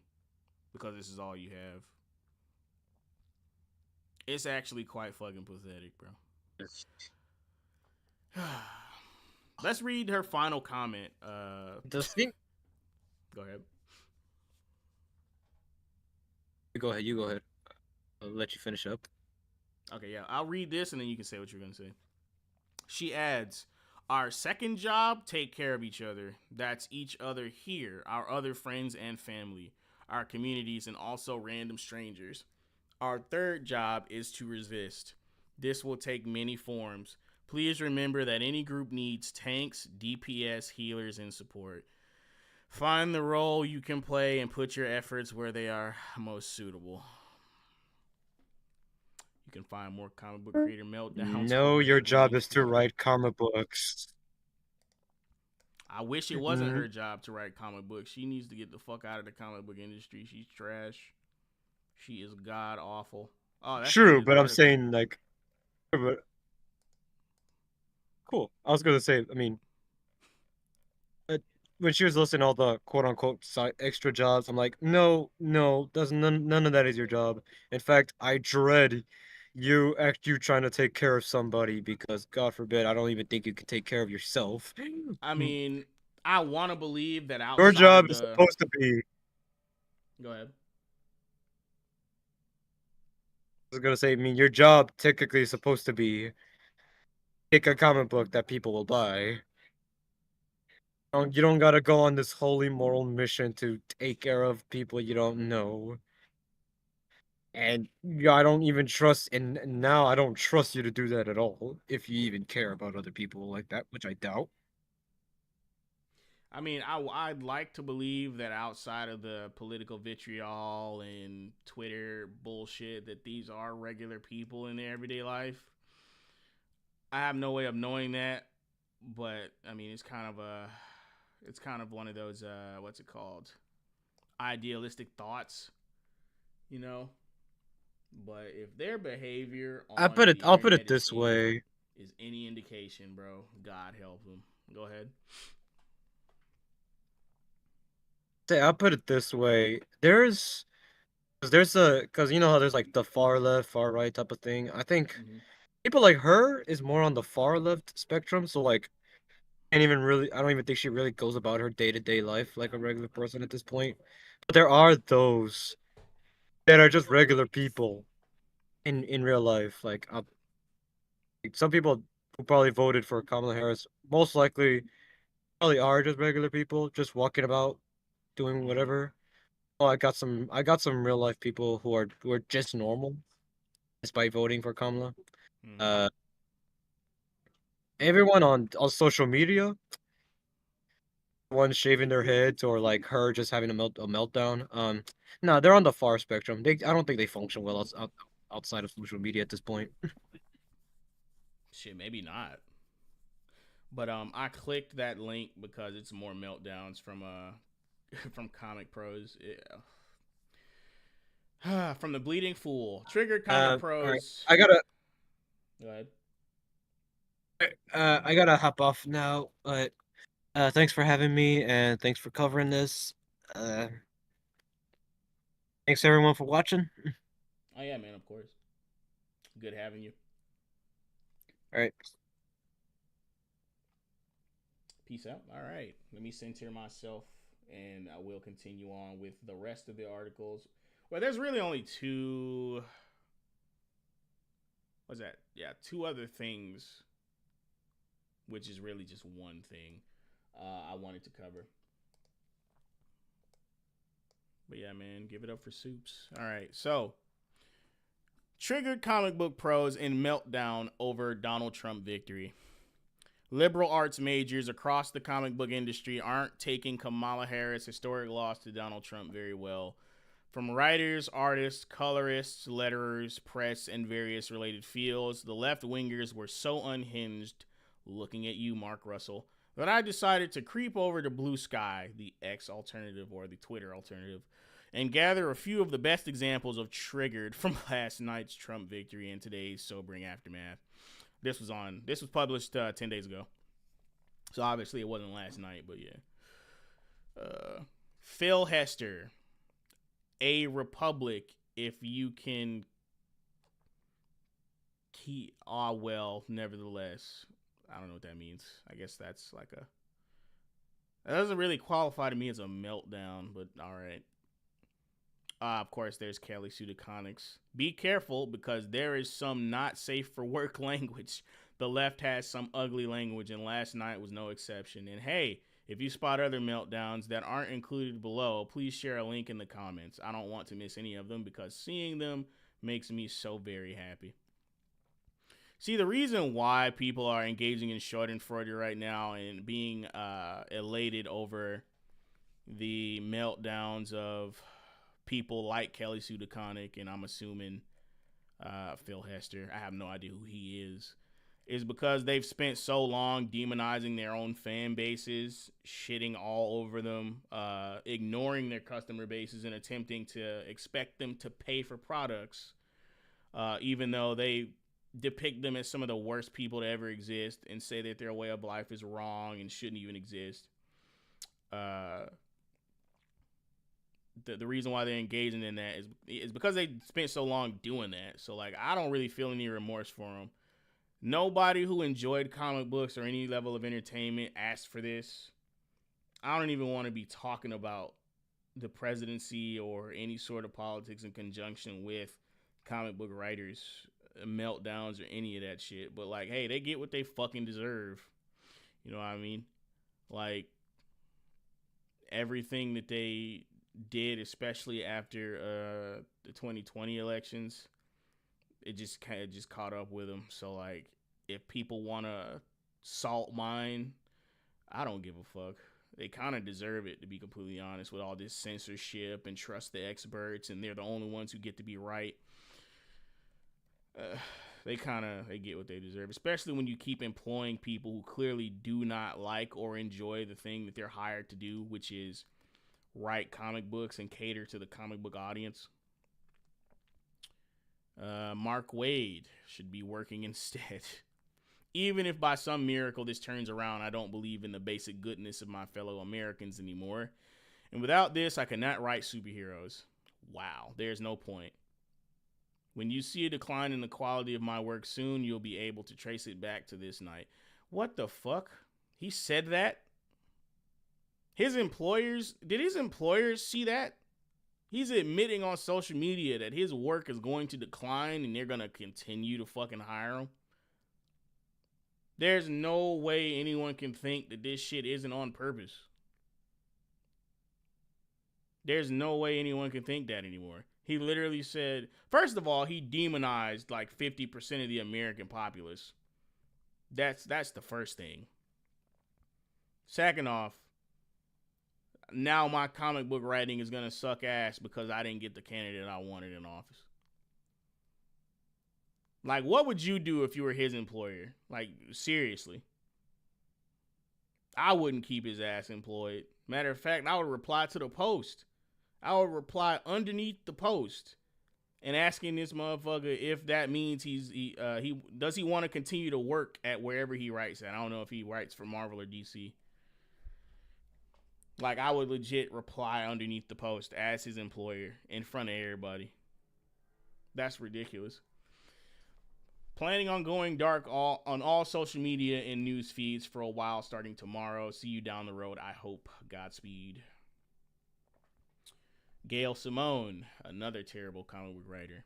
because this is all you have. It's actually quite fucking pathetic, bro. Let's read her final comment. The thing. Go ahead. Go ahead. You go ahead. I'll let you finish up. Okay, yeah, I'll read this and then you can say what you're gonna say. She adds, "Our second job, take care of each other. That's each other here, our other friends and family, our communities, and also random strangers. Our third job is to resist. This will take many forms. Please remember that any group needs tanks, DPS, healers, and support. Find the role you can play and put your efforts where they are most suitable." You can find more comic book creator meltdowns No, over at your the job Bleeding is to Fool. write comic books. I wish it wasn't her job to write comic books. She needs to get the fuck out of the comic book industry. She's trash. She is god awful. Oh, that's the end True, of the but I'm article. saying like, but cool. I was gonna say, I mean, uh, when she was listing all the quote unquote extra jobs, I'm like, no, no, that's none of that is your job. In fact, I dread you trying to take care of somebody because God forbid, I don't even think you can take care of yourself. I mean, I want to believe that Your outside job of is the. supposed to be. Go ahead. I was gonna say, I mean, your job technically is supposed to be pick a comic book that people will buy. You don't gotta go on this holy moral mission to take care of people you don't know. And yeah, I don't even trust, and now I don't trust you to do that at all, if you even care about other people like that, which I doubt. I mean, I'd like to believe that outside of the political vitriol and Twitter bullshit, that these are regular people in their everyday life. I have no way of knowing that, but I mean, it's kind of one of those, what's it called? Idealistic thoughts, you know? But if their behavior on the I'll put internet it this way. is any indication, bro, God help them. Go ahead. I'll put it this way. Because you know how there's like the far left, far right type of thing. I think Mm-hmm. people like her is more on the far left spectrum. So like, I don't even think she really goes about her day-to-day life like a regular person at this point. But there are those that are just regular people in real life. Like, some people who probably voted for Kamala Harris most likely probably are just regular people, just walking about doing Mm-hmm. whatever. Oh, I got some real life people who are just normal despite voting for Kamala. Mm-hmm. Uh, everyone on social media, one shaving their heads or like her just having a meltdown. No, they're on the far spectrum. I don't think they function well outside of social media at this point. Shit, maybe not. But I clicked that link because it's more meltdowns from from Comic Pros. Yeah. From the Bleeding Fool. Triggered Comic All right, Pros. Go ahead. I gotta hop off now, but thanks for having me and thanks for covering this. Uh, thanks everyone for watching. Oh yeah, man, of course. Good having you. All right. Peace out. All right. Let me center myself and I will continue on with the rest of the articles. Well, there's really only two. What's that? Yeah, two other things, which is really just one thing I wanted to cover. But yeah, man, give it up for Soups. All right. So, triggered comic book pros in meltdown over Donald Trump victory. Liberal arts majors across the comic book industry aren't taking Kamala Harris' historic loss to Donald Trump very well. From writers, artists, colorists, letterers, press, and various related fields, the left wingers were so unhinged, looking at you, Mark Russell, that I decided to creep over to Blue Sky, the X alternative or the Twitter alternative, and gather a few of the best examples of triggered from last night's Trump victory and today's sobering aftermath. This was published 10 days ago. So obviously it wasn't last night, but yeah. Phil Hester, a republic if you can keep, well, nevertheless. I don't know what that means. I guess that's like a. That doesn't really qualify to me as a meltdown, but all right. Of course, there's Kelly Pseudoconics. Be careful because there is some not safe for work language. The left has some ugly language, and last night was no exception. And hey, if you spot other meltdowns that aren't included below, please share a link in the comments. I don't want to miss any of them because seeing them makes me so very happy. See, the reason why people are engaging in Schadenfreude right now and being elated over the meltdowns of people like Kelly Pseudoconic, and I'm assuming Phil Hester, I have no idea who he is because they've spent so long demonizing their own fan bases, shitting all over them, ignoring their customer bases, and attempting to expect them to pay for products, even though they depict them as some of the worst people to ever exist and say that their way of life is wrong and shouldn't even exist. The reason why they're engaging in that is because they spent so long doing that. So, like, I don't really feel any remorse for them. Nobody who enjoyed comic books or any level of entertainment asked for this. I don't even want to be talking about the presidency or any sort of politics in conjunction with comic book writers, meltdowns, or any of that shit. But, like, hey, they get what they fucking deserve. You know what I mean? Like, everything that they did, especially after the 2020 elections, it just kind of just caught up with them. So, like, if people want to salt mine, I don't give a fuck. They kind of deserve it, to be completely honest, with all this censorship and trust the experts, and they're the only ones who get to be right. They get what they deserve, especially when you keep employing people who clearly do not like or enjoy the thing that they're hired to do, which is write comic books and cater to the comic book audience. Mark Waid should be working instead. Even if by some miracle this turns around, I don't believe in the basic goodness of my fellow Americans anymore. And without this, I cannot write superheroes. Wow, there's no point. When you see a decline in the quality of my work soon, you'll be able to trace it back to this night. What the fuck? He said that? Did his employers see that? He's admitting on social media that his work is going to decline and they're going to continue to fucking hire him. There's no way anyone can think that this shit isn't on purpose. There's no way anyone can think that anymore. He literally said, first of all, he demonized like 50% of the American populace. That's the first thing. Second off, now my comic book writing is going to suck ass because I didn't get the candidate I wanted in office. Like, what would you do if you were his employer? Like, seriously. I wouldn't keep his ass employed. Matter of fact, I would reply to the post. I would reply underneath the post and asking this motherfucker if that means he does he want to continue to work at wherever he writes at. I don't know if he writes for Marvel or DC. Like, I would legit reply underneath the post as his employer in front of everybody. That's ridiculous. Planning on going dark on all social media and news feeds for a while starting tomorrow. See you down the road, I hope. Godspeed. Gail Simone, another terrible comic book writer.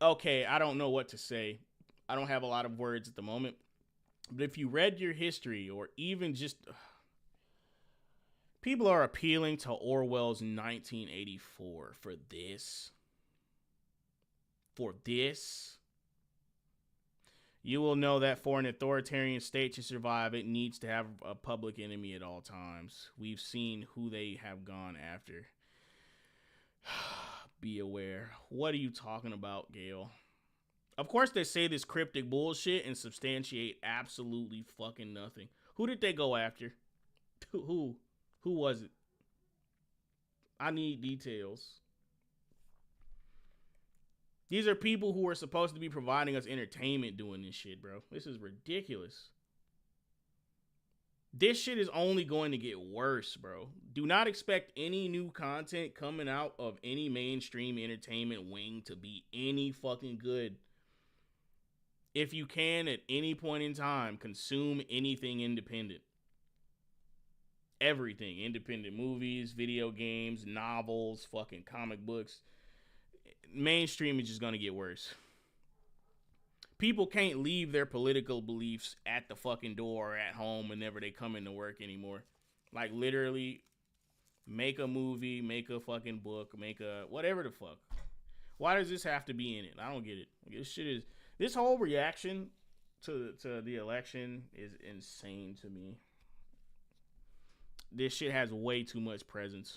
Okay, I don't know what to say. I don't have a lot of words at the moment. But if you read your history or even just... People are appealing to Orwell's 1984 for this. For this. You will know that for an authoritarian state to survive, it needs to have a public enemy at all times. We've seen who they have gone after. Be aware. What are you talking about, Gail? Of course they say this cryptic bullshit and substantiate absolutely fucking nothing. Who did they go after? Who? Who was it? I need details. These are people who are supposed to be providing us entertainment doing this shit, bro. This is ridiculous. This shit is only going to get worse, bro. Do not expect any new content coming out of any mainstream entertainment wing to be any fucking good. If you can, at any point in time, consume anything independent. Everything. Independent movies, video games, novels, fucking comic books. Mainstream is just going to get worse. People can't leave their political beliefs at the fucking door or at home whenever they come into work anymore. Like, literally, make a movie, make a fucking book, make a whatever the fuck. Why does this have to be in it? I don't get it. This shit is, this whole reaction to the election is insane to me. This shit has way too much presence.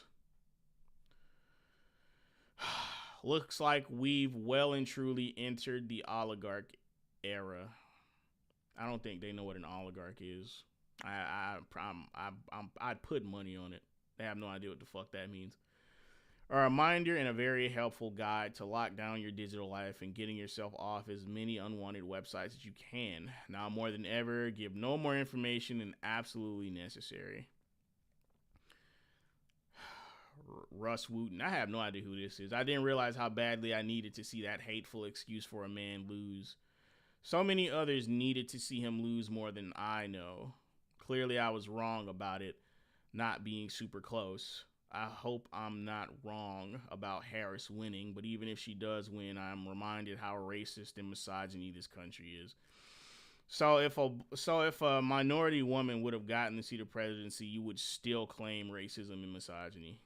Looks like we've well and truly entered the oligarch era. I don't think they know what an oligarch is. I'd put money on it. They have no idea what the fuck that means. A reminder and a very helpful guide to lock down your digital life and getting yourself off as many unwanted websites as you can. Now more than ever, give no more information than absolutely necessary. Russ Wooten. I have no idea who this is. I didn't realize how badly I needed to see that hateful excuse for a man lose. So many others needed to see him lose more than I know. Clearly I was wrong about it not being super close. I hope I'm not wrong about Harris winning, but even if she does win, I'm reminded how racist and misogyny this country is. So if a minority woman would have gotten to see the presidency, you would still claim racism and misogyny,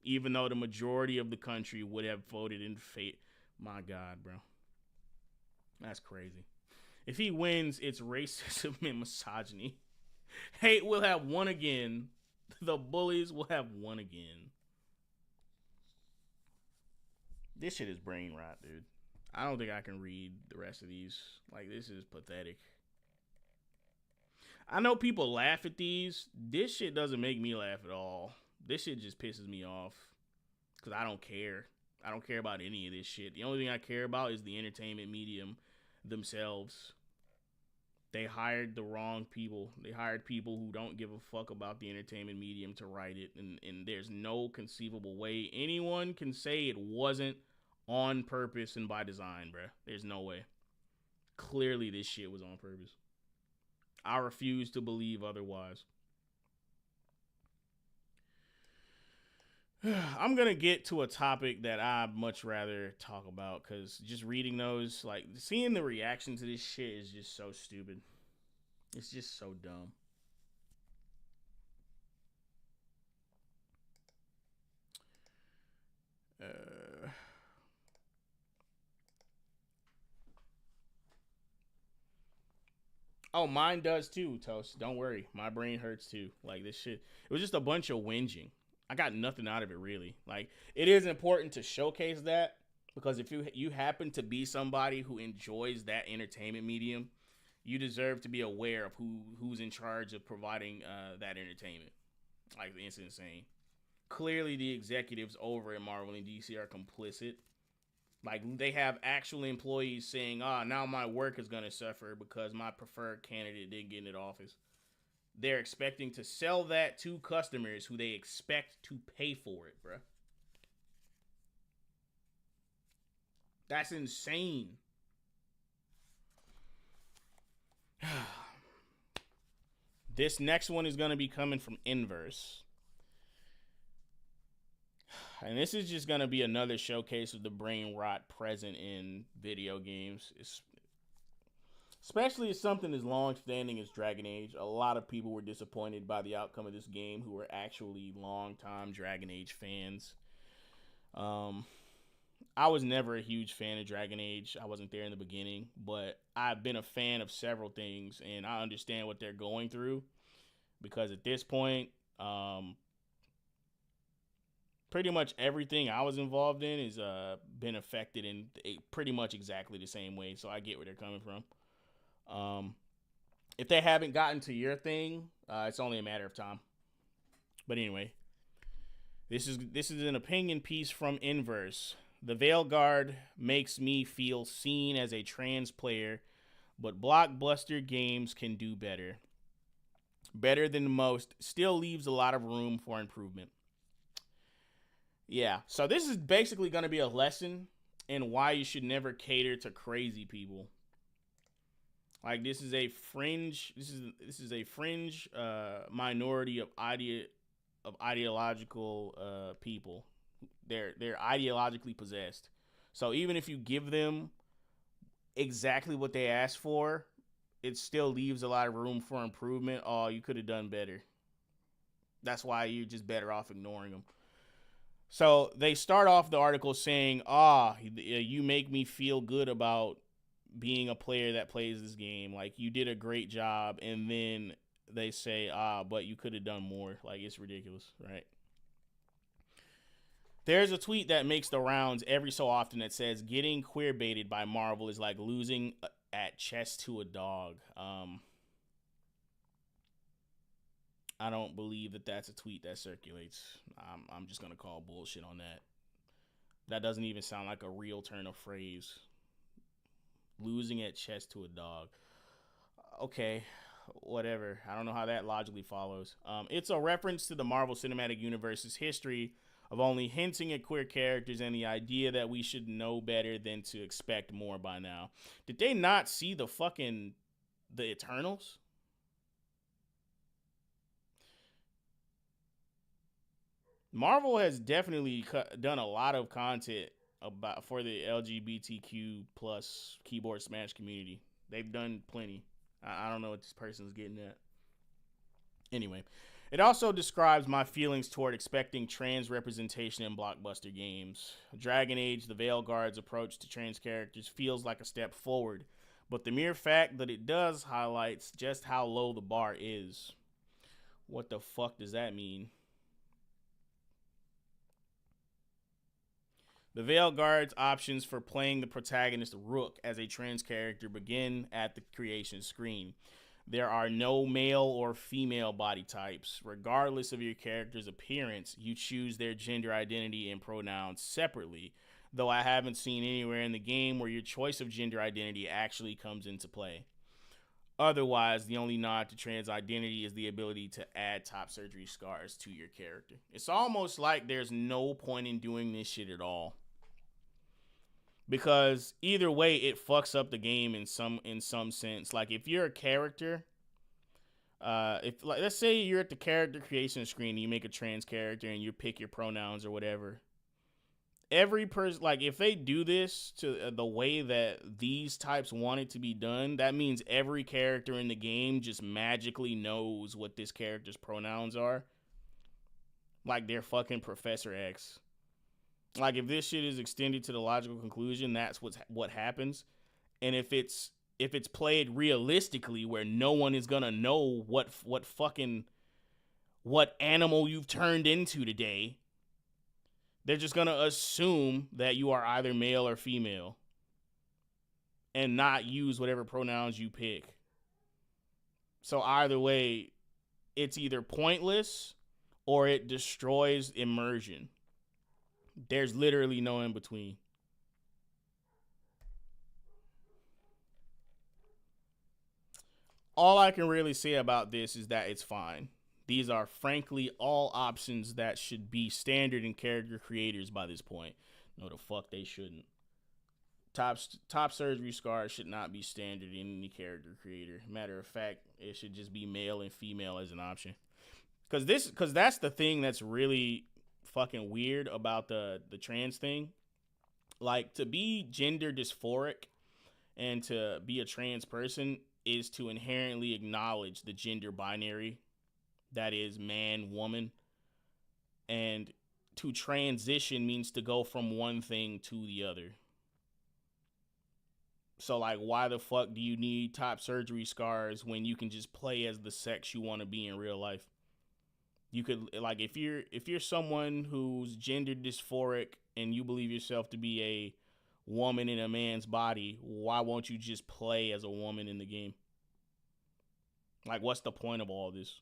even though the majority of the country would have voted in favor. My God, bro, that's crazy. If he wins, it's racism and misogyny. Hate will have won again. The bullies will have won again. This shit is brain rot, dude. I don't think I can read the rest of these. Like, this is pathetic. I know people laugh at these. This shit doesn't make me laugh at all. This shit just pisses me off. Because I don't care. I don't care about any of this shit. The only thing I care about is the entertainment medium themselves. They hired the wrong people. They hired people who don't give a fuck about the entertainment medium to write it. And there's no conceivable way anyone can say it wasn't on purpose and by design, bruh. There's no way. Clearly this shit was on purpose. I refuse to believe otherwise. I'm going to get to a topic that I'd much rather talk about, because just reading those, like, seeing the reaction to this shit is just so stupid. It's just so dumb. Oh, mine does too, Toast. Don't worry. My brain hurts too. Like, this shit, it was just a bunch of whinging. I got nothing out of it, really. Like, it is important to showcase that, because if you happen to be somebody who enjoys that entertainment medium, you deserve to be aware of who's in charge of providing that entertainment. Like, it's insane. Clearly, the executives over at Marvel and DC are complicit. Like, they have actual employees saying, now my work is going to suffer because my preferred candidate didn't get into office. They're expecting to sell that to customers who they expect to pay for it, bruh. That's insane. This next one is going to be coming from Inverse. And this is just going to be another showcase of the brain rot present in video games. Especially as something as long-standing as Dragon Age. A lot of people were disappointed by the outcome of this game who were actually long-time Dragon Age fans. I was never a huge fan of Dragon Age. I wasn't there in the beginning, but I've been a fan of several things, and I understand what they're going through, because at this point, pretty much everything I was involved in is been affected in pretty much exactly the same way, so I get where they're coming from. If they haven't gotten to your thing, it's only a matter of time. But anyway, this is an opinion piece from Inverse. The Veilguard makes me feel seen as a trans player, but blockbuster games can do better. Better than most, still leaves a lot of room for improvement. Yeah, so this is basically going to be a lesson in why you should never cater to crazy people. Like this is a fringe. This is a fringe minority of ideological people. They're ideologically possessed. So even if you give them exactly what they asked for, it still leaves a lot of room for improvement. Oh, you could have done better. That's why you're just better off ignoring them. So they start off the article saying, you make me feel good about being a player that plays this game. Like, you did a great job. And then they say, but you could have done more. Like, it's ridiculous, right? There's a tweet that makes the rounds every so often that says, getting queer baited by Marvel is like losing at chess to a dog. I don't believe that that's a tweet that circulates. I'm just going to call bullshit on that. That doesn't even sound like a real turn of phrase. Losing at chess to a dog. Okay, whatever. I don't know how that logically follows. It's a reference to the Marvel Cinematic Universe's history of only hinting at queer characters and the idea that we should know better than to expect more by now. Did they not see the Eternals? Marvel has definitely done a lot of content for the LGBTQ plus keyboard smash community. They've done plenty. I don't know what this person's getting at. Anyway, it also describes my feelings toward expecting trans representation in blockbuster games. Dragon Age, the Veil Guard's approach to trans characters feels like a step forward, but the mere fact that it does highlights just how low the bar is. What the fuck does that mean? The Veil Guard's options for playing the protagonist Rook as a trans character begin at the creation screen. There are no male or female body types. Regardless of your character's appearance, you choose their gender identity and pronouns separately, though I haven't seen anywhere in the game where your choice of gender identity actually comes into play. Otherwise, the only nod to trans identity is the ability to add top surgery scars to your character. It's almost like there's no point in doing this shit at all. Because either way, it fucks up the game in some sense. Like, if you're a character, if like let's say you're at the character creation screen and you make a trans character and you pick your pronouns or whatever, every person, like, if they do this to the way that these types want it to be done, that means every character in the game just magically knows what this character's pronouns are. Like, they're fucking Professor X. Like, if this shit is extended to the logical conclusion, that's what happens. And if it's played realistically, where no one is gonna know what animal you've turned into today, they're just gonna assume that you are either male or female, and not use whatever pronouns you pick. So either way, it's either pointless or it destroys immersion. There's literally no in between. All I can really say about this is that it's fine. These are frankly all options that should be standard in character creators by this point. No, the fuck they shouldn't. Top surgery scars should not be standard in any character creator. Matter of fact, it should just be male and female as an option. Cause that's the thing that's really fucking weird about the trans thing. Like, to be gender dysphoric and to be a trans person is to inherently acknowledge the gender binary that is man, woman. And to transition means to go from one thing to the other. So, like, why the fuck do you need top surgery scars when you can just play as the sex you want to be in real life? You could, like, if you're someone who's gender dysphoric and you believe yourself to be a woman in a man's body, why won't you just play as a woman in the game? Like, what's the point of all this?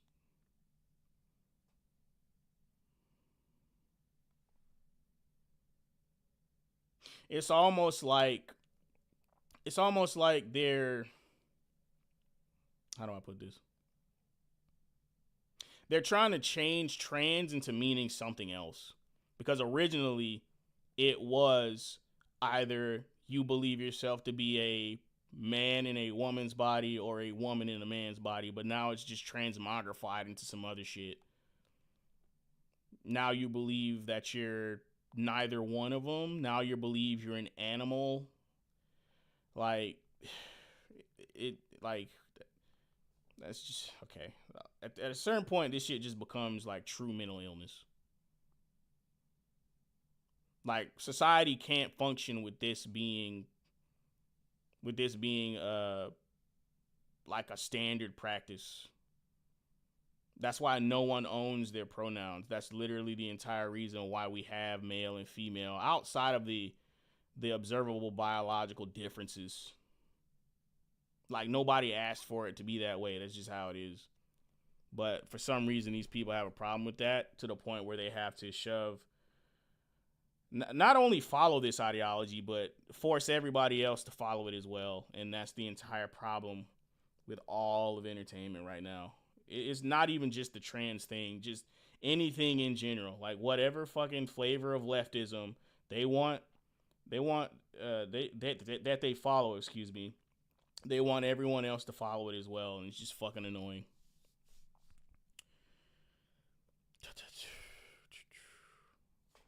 It's almost like they're, how do I put this? They're trying to change trans into meaning something else. Because originally it was either you believe yourself to be man in a woman's body or a woman in a man's body, but now it's just transmogrified into some other shit. Now you believe that you're neither one of them. Now you believe you're an animal. Like it, like that's just okay. At a certain point, this shit just becomes like true mental illness. Like society can't function with this being like a standard practice. That's why no one owns their pronouns. That's literally the entire reason why we have male and female outside of the observable biological differences. Like nobody asked for it to be that way. That's just how it is. But for some reason, these people have a problem with that to the point where they have to shove, not only follow this ideology, but force everybody else to follow it as well. And that's the entire problem with all of entertainment right now. It's not even just the trans thing, just anything in general. Like whatever fucking flavor of leftism they want, that they follow. Excuse me. They want everyone else to follow it as well, and it's just fucking annoying.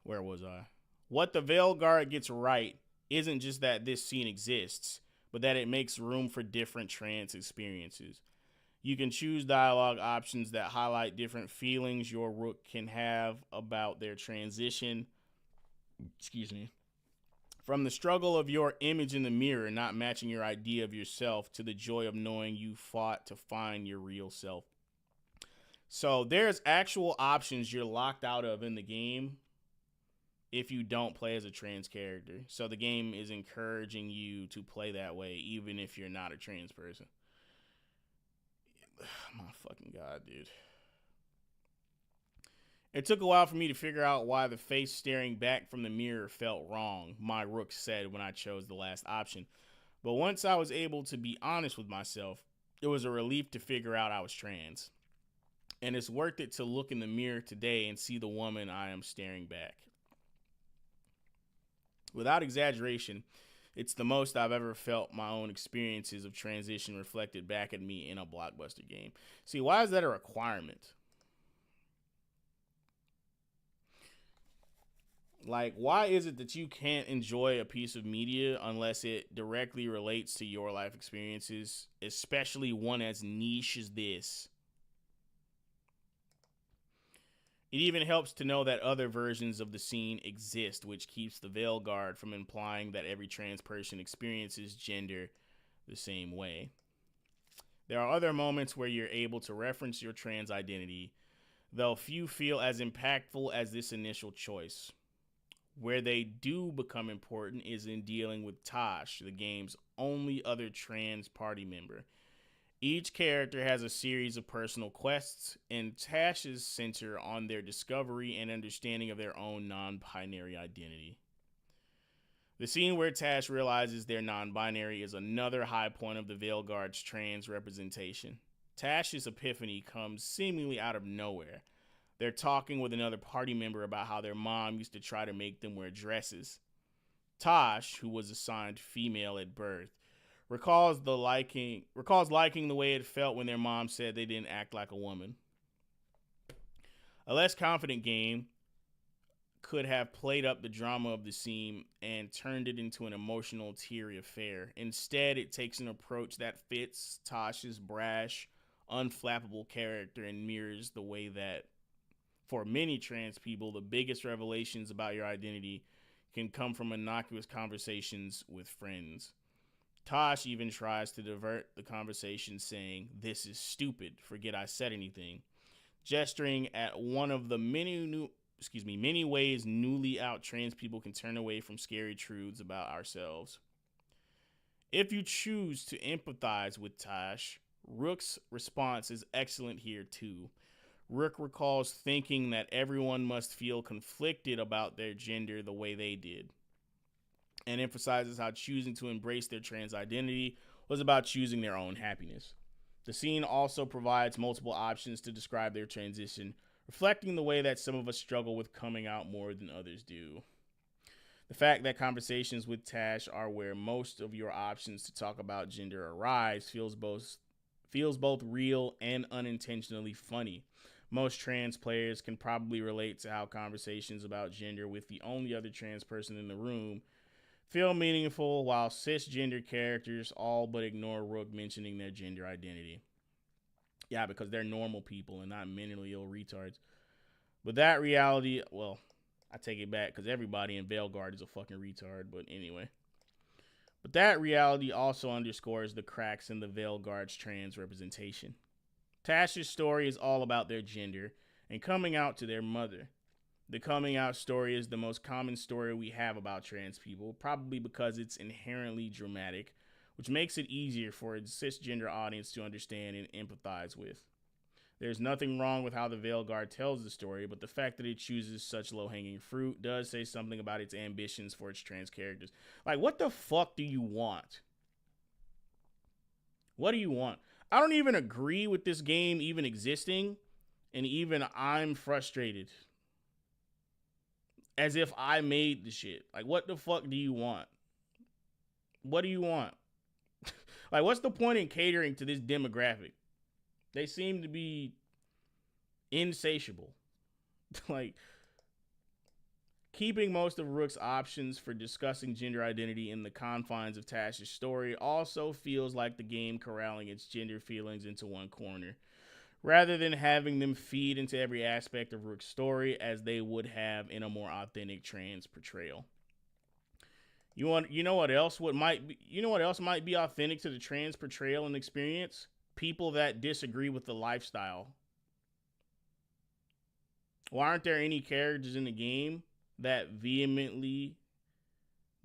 Where was I? What the Veil Guard gets right isn't just that this scene exists, but that it makes room for different trans experiences. You can choose dialogue options that highlight different feelings your rook can have about their transition. Excuse me. From the struggle of your image in the mirror not matching your idea of yourself to the joy of knowing you fought to find your real self. So there's actual options you're locked out of in the game if you don't play as a trans character. So the game is encouraging you to play that way even if you're not a trans person. My fucking God, dude. It took a while for me to figure out why the face staring back from the mirror felt wrong, my rook said when I chose the last option. But once I was able to be honest with myself, it was a relief to figure out I was trans. And it's worth it to look in the mirror today and see the woman I am staring back. Without exaggeration, it's the most I've ever felt my own experiences of transition reflected back at me in a blockbuster game. See, why is that a requirement? Like, why is it that you can't enjoy a piece of media unless it directly relates to your life experiences, especially one as niche as this? It even helps to know that other versions of the scene exist, which keeps the Veil Guard from implying that every trans person experiences gender the same way. There are other moments where you're able to reference your trans identity, though few feel as impactful as this initial choice. Where they do become important is in dealing with Tosh, the game's only other trans party member. Each character has a series of personal quests, and Tash's center on their discovery and understanding of their own non-binary identity. The scene where Tash realizes they're non-binary is another high point of the Veil Guard's trans representation. Tash's epiphany comes seemingly out of nowhere. They're talking with another party member about how their mom used to try to make them wear dresses. Tosh, who was assigned female at birth, recalls liking the way it felt when their mom said they didn't act like a woman. A less confident game could have played up the drama of the scene and turned it into an emotional, teary affair. Instead, it takes an approach that fits Tosh's brash, unflappable character and mirrors the way that, for many trans people, the biggest revelations about your identity can come from innocuous conversations with friends. Tosh even tries to divert the conversation, saying, "This is stupid, forget I said anything," gesturing at one of the many ways newly out trans people can turn away from scary truths about ourselves. If you choose to empathize with Tosh, Rook's response is excellent here too. Rook recalls thinking that everyone must feel conflicted about their gender the way they did, and emphasizes how choosing to embrace their trans identity was about choosing their own happiness. The scene also provides multiple options to describe their transition, reflecting the way that some of us struggle with coming out more than others do. The fact that conversations with Tash are where most of your options to talk about gender arise feels both real and unintentionally funny. Most trans players can probably relate to how conversations about gender with the only other trans person in the room feel meaningful, while cisgender characters all but ignore Rook mentioning their gender identity. Yeah, because they're normal people and not mentally ill retards. But that reality, well, I take it back because everybody in Veilguard is a fucking retard. But anyway. But that reality also underscores the cracks in the Veilguard's trans representation. Tash's story is all about their gender and coming out to their mother. The coming out story is the most common story we have about trans people, probably because it's inherently dramatic, which makes it easier for a cisgender audience to understand and empathize with. There's nothing wrong with how the Veilguard tells the story, but the fact that it chooses such low-hanging fruit does say something about its ambitions for its trans characters. Like, what the fuck do you want? What do you want? I don't even agree with this game even existing, and even I'm frustrated. As if I made the shit. Like, what the fuck do you want? What do you want? Like, what's the point in catering to this demographic? They seem to be insatiable. Like, keeping most of Rook's options for discussing gender identity in the confines of Tash's story also feels like the game corralling its gender feelings into one corner, rather than having them feed into every aspect of Rook's story as they would have in a more authentic trans portrayal. You know what else might be authentic to the trans portrayal and experience? People that disagree with the lifestyle. Why aren't there any characters in the game that vehemently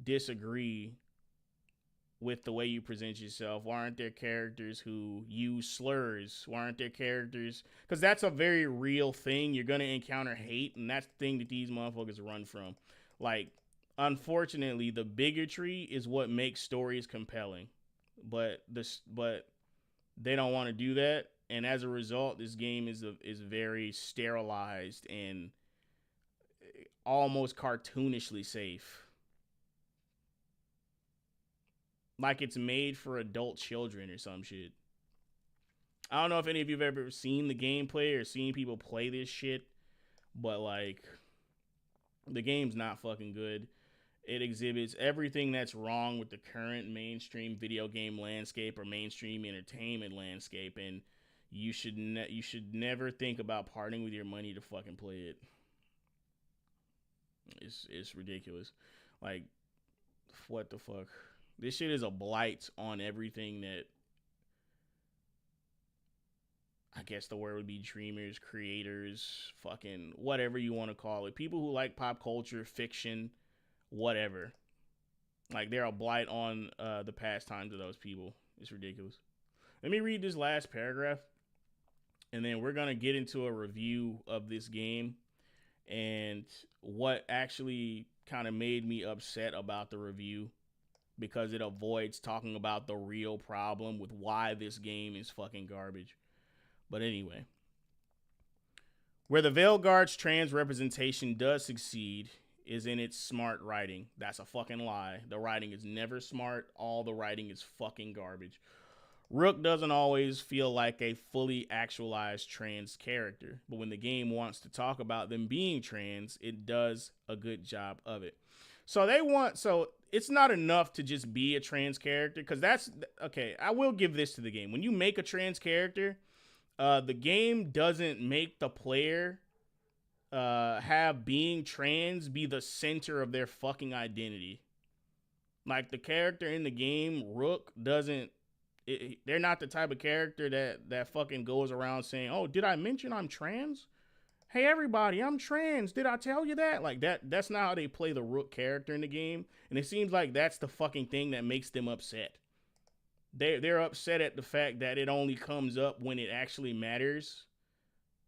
disagree with the way you present yourself? Why aren't there characters who use slurs? Why aren't there characters? Because that's a very real thing. You're going to encounter hate, and that's the thing that these motherfuckers run from. Like, unfortunately, the bigotry is what makes stories compelling. But they don't want to do that, and as a result, this game is very sterilized and almost cartoonishly safe. Like it's made for adult children or some shit. I don't know if any of you have ever seen the gameplay or seen people play this shit, but like, the game's not fucking good. It exhibits everything that's wrong with the current mainstream video game landscape or mainstream entertainment landscape, and you should never think about parting with your money to fucking play it. It's ridiculous. Like, what the fuck? This shit is a blight on everything that, I guess the word would be dreamers, creators, fucking whatever you want to call it. People who like pop culture, fiction, whatever. Like, they're a blight on the pastimes of those people. It's ridiculous. Let me read this last paragraph, and then we're going to get into a review of this game and what actually kind of made me upset about the review, because it avoids talking about the real problem with why this game is fucking garbage. But anyway, where the Veilguard's trans representation does succeed is in its smart writing. That's a fucking lie. The writing is never smart. All the writing is fucking garbage. Rook doesn't always feel like a fully actualized trans character, but when the game wants to talk about them being trans, it does a good job of it. So it's not enough to just be a trans character, because that's okay. I will give this to the game. When you make a trans character, the game doesn't make the player have being trans be the center of their fucking identity. Like, the character in the game, Rook, they're not the type of character that fucking goes around saying, "Oh, did I mention I'm trans? Hey everybody, I'm trans. Did I tell you that?" Like, that's not how they play the Rook character in the game, and it seems like that's the fucking thing that makes them upset. They're upset at the fact that it only comes up when it actually matters.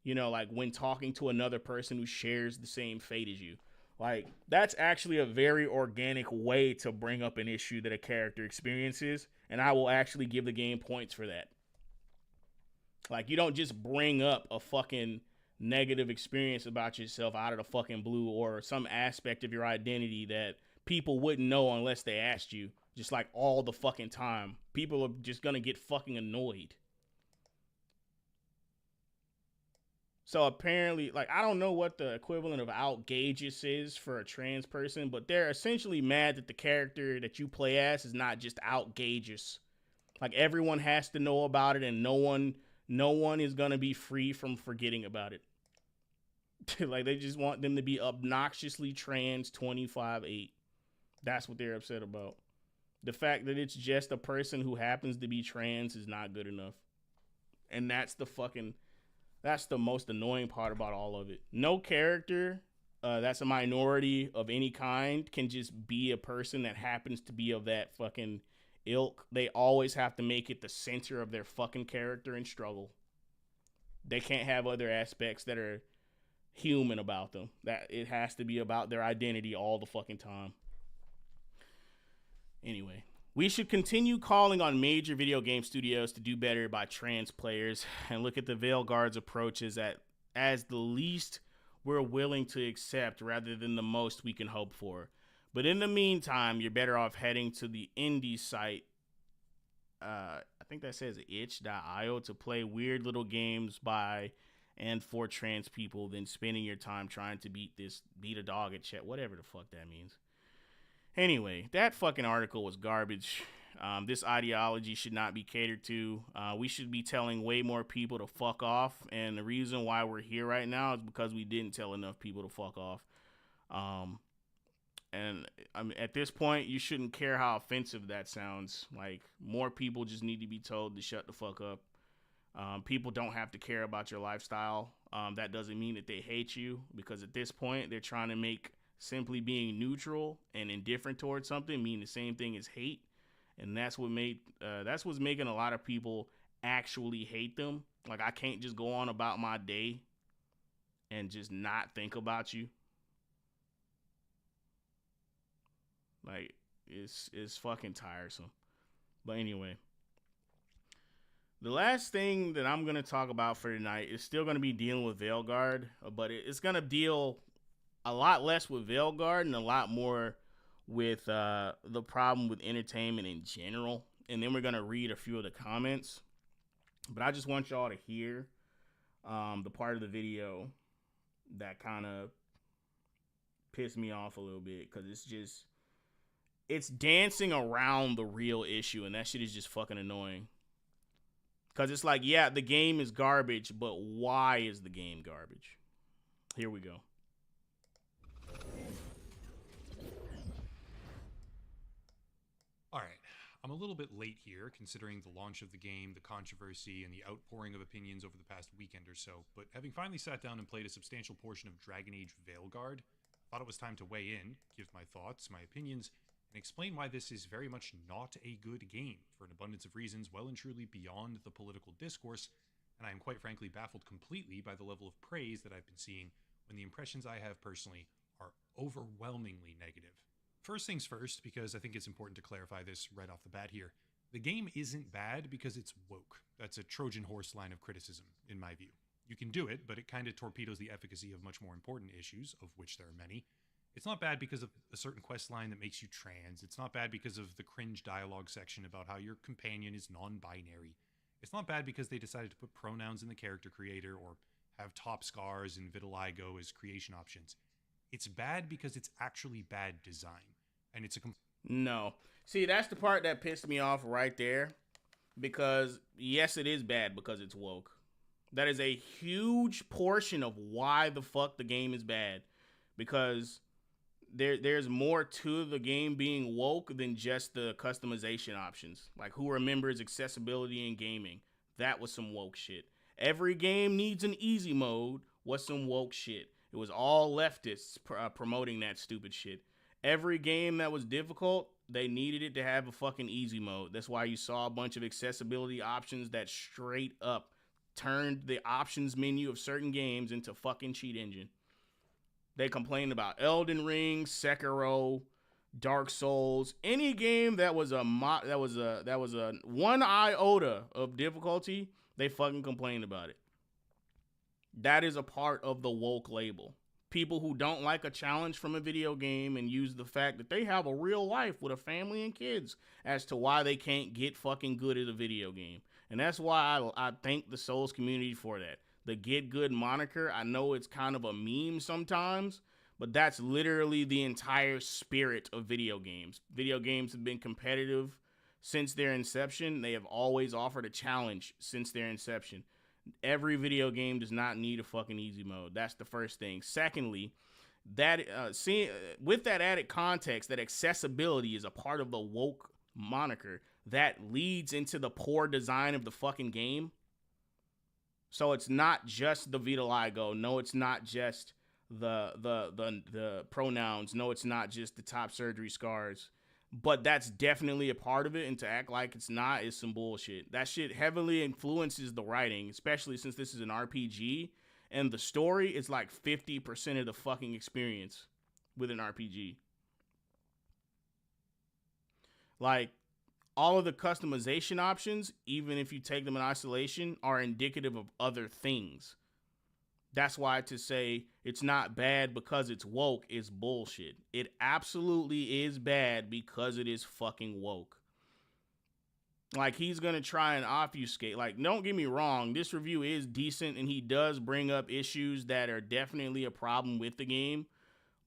You know, like when talking to another person who shares the same fate as you. Like, that's actually a very organic way to bring up an issue that a character experiences, and I will actually give the game points for that. Like, you don't just bring up a fucking negative experience about yourself out of the fucking blue, or some aspect of your identity that people wouldn't know unless they asked you. Just like all the fucking time. People are just gonna get fucking annoyed. So apparently, like, I don't know what the equivalent of outrageous is for a trans person, but they're essentially mad that the character that you play as is not just outrageous. Like, everyone has to know about it, and no one is gonna be free from forgetting about it. Like, they just want them to be obnoxiously trans 25/8. That's what they're upset about. The fact that it's just a person who happens to be trans is not good enough. And that's the most annoying part about all of it. No character that's a minority of any kind can just be a person that happens to be of that fucking ilk. They always have to make it the center of their fucking character and struggle. They can't have other aspects that are human about them. That it has to be about their identity all the fucking time. Anyway, we should continue calling on major video game studios to do better by trans players and look at the Veilguard's approaches as the least we're willing to accept rather than the most we can hope for. But in the meantime, you're better off heading to the indie site, I think that says itch.io, to play weird little games by and for trans people than spending your time trying to beat a dog at chess, whatever the fuck that means. Anyway, that fucking article was garbage. This ideology should not be catered to. We should be telling way more people to fuck off. And the reason why we're here right now is because we didn't tell enough people to fuck off. And I mean, at this point, you shouldn't care how offensive that sounds. Like, more people just need to be told to shut the fuck up. People don't have to care about your lifestyle. That doesn't mean that they hate you, because at this point, they're trying to make simply being neutral and indifferent towards something mean the same thing as hate, and that's what's making a lot of people actually hate them. Like, I can't just go on about my day and just not think about you. Like, it's fucking tiresome. But anyway, the last thing that I'm gonna talk about for tonight is still gonna be dealing with Veilguard, but it's gonna deal a lot less with Veilguard and a lot more with the problem with entertainment in general. And then we're going to read a few of the comments. But I just want y'all to hear the part of the video that kind of pissed me off a little bit, because it's dancing around the real issue, and that shit is just fucking annoying. Because it's like, yeah, the game is garbage, but why is the game garbage? Here we go. All right, I'm a little bit late here considering the launch of the game, the controversy, and the outpouring of opinions over the past weekend or so, but having finally sat down and played a substantial portion of Dragon Age Veilguard, thought it was time to weigh in, give my thoughts, my opinions, and explain why this is very much not a good game, for an abundance of reasons well and truly beyond the political discourse, and I am quite frankly baffled completely by the level of praise that I've been seeing when the impressions I have personally are overwhelmingly negative. First things first, because I think it's important to clarify this right off the bat here. The game isn't bad because it's woke. That's a Trojan horse line of criticism, in my view. You can do it, but it kind of torpedoes the efficacy of much more important issues, of which there are many. It's not bad because of a certain quest line that makes you trans. It's not bad because of the cringe dialogue section about how your companion is non-binary. It's not bad because they decided to put pronouns in the character creator or have top scars and vitiligo as creation options. It's bad because it's actually bad design. And it's a... No. See, that's the part that pissed me off right there. Because, yes, it is bad because it's woke. That is a huge portion of why the fuck the game is bad. Because there's more to the game being woke than just the customization options. Like, who remembers accessibility in gaming? That was some woke shit. Every game needs an easy mode was some woke shit. It was all leftists promoting that stupid shit. Every game that was difficult, they needed it to have a fucking easy mode. That's why you saw a bunch of accessibility options that straight up turned the options menu of certain games into fucking cheat engine. They complained about Elden Ring, Sekiro, Dark Souls, any game that was a one iota of difficulty, they fucking complained about it. That is a part of the woke label. people who don't like a challenge from a video game and use the fact that they have a real life with a family and kids as to why they can't get fucking good at a video game. And that's why I thank the Souls community for that. The Get Good moniker, I know it's kind of a meme sometimes, but that's literally the entire spirit of video games. Video games have been competitive since their inception. They have always offered a challenge since their inception. Every video game does not need a fucking easy mode. That's the first thing. Secondly, that with that added context, that accessibility is a part of the woke moniker that leads into the poor design of the fucking game. So it's not just the vitiligo. No, it's not just the pronouns. No, it's not just the top surgery scars. But that's definitely a part of it, and to act like it's not is some bullshit. That shit heavily influences the writing, especially since this is an RPG, and the story is like 50% of the fucking experience with an RPG. Like, all of the customization options, even if you take them in isolation, are indicative of other things. That's why to say it's not bad because it's woke is bullshit. It absolutely is bad because it is fucking woke. Like, he's going to try and obfuscate. Like, don't get me wrong, this review is decent and he does bring up issues that are definitely a problem with the game.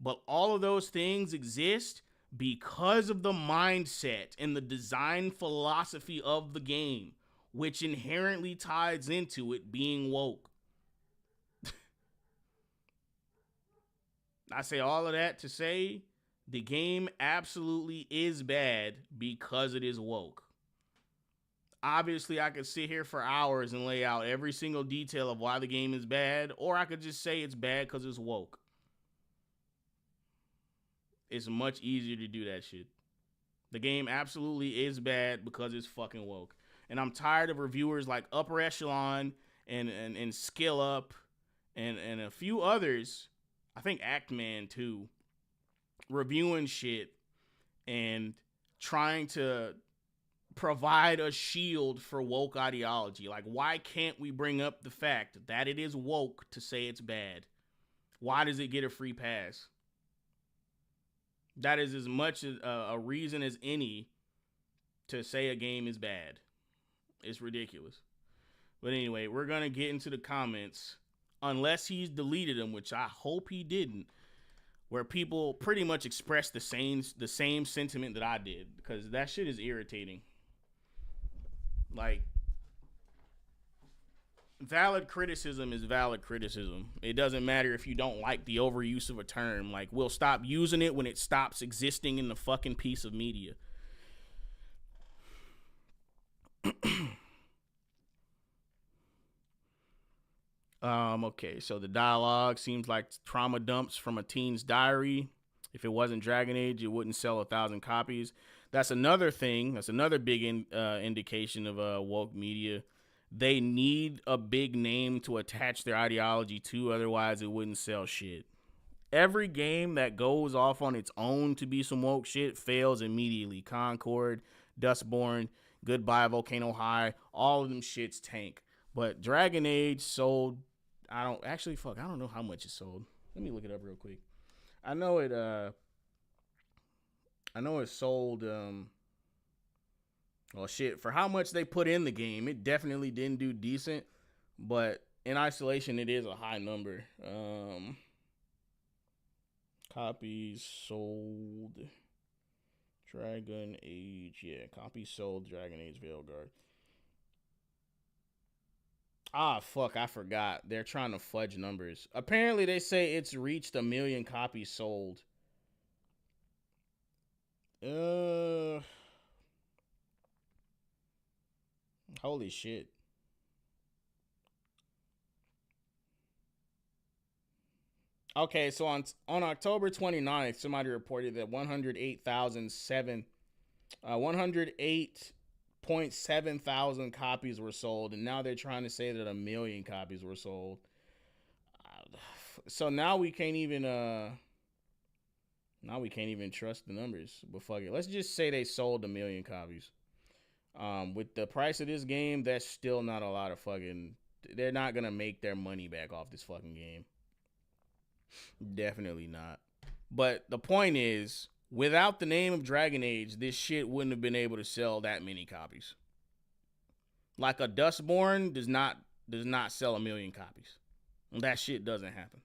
But all of those things exist because of the mindset and the design philosophy of the game, which inherently ties into it being woke. I say all of that to say the game absolutely is bad because it is woke. Obviously, I could sit here for hours and lay out every single detail of why the game is bad, or I could just say it's bad because it's woke. It's much easier to do that shit. The game absolutely is bad because it's fucking woke. And I'm tired of reviewers like Upper Echelon and Skill Up and a few others, I think Actman too, reviewing shit and trying to provide a shield for woke ideology. Like, why can't we bring up the fact that it is woke to say it's bad? Why does it get a free pass? That is as much a reason as any to say a game is bad. It's ridiculous. But anyway, we're going to get into the comments. Unless he's deleted them, which I hope he didn't, where people pretty much express the same sentiment that I did, because that shit is irritating. Like, valid criticism is valid criticism. It doesn't matter if you don't like the overuse of a term. Like, we'll stop using it when it stops existing in the fucking piece of media. Okay, so the dialogue seems like trauma dumps from a teen's diary. If it wasn't Dragon Age, it wouldn't sell 1,000 copies. That's another thing. That's another big indication of woke media. They need a big name to attach their ideology to, otherwise it wouldn't sell shit. Every game that goes off on its own to be some woke shit fails immediately. Concord, Dustborn, Goodbye Volcano High, all of them shits tank. But Dragon Age sold, I don't know how much it sold. Let me look it up real quick. I know it sold well, shit, for how much they put in the game, it definitely didn't do decent, but in isolation it is a high number. Copies sold Dragon Age. Yeah, copies sold Dragon Age Veilguard. Ah, fuck, I forgot. They're trying to fudge numbers. Apparently, they say it's reached 1 million copies sold. Holy shit. Okay, so on October 29th, somebody reported that 108.7 thousand copies were sold, and now they're trying to say that 1 million copies were sold. So now we can't even trust the numbers. But fuck it, let's just say they sold 1 million copies. With the price of this game, that's still not a lot of fucking. They're not gonna make their money back off this fucking game. Definitely not. But the point is, without the name of Dragon Age, this shit wouldn't have been able to sell that many copies. Like a Dustborn does not sell 1 million copies. That shit doesn't happen.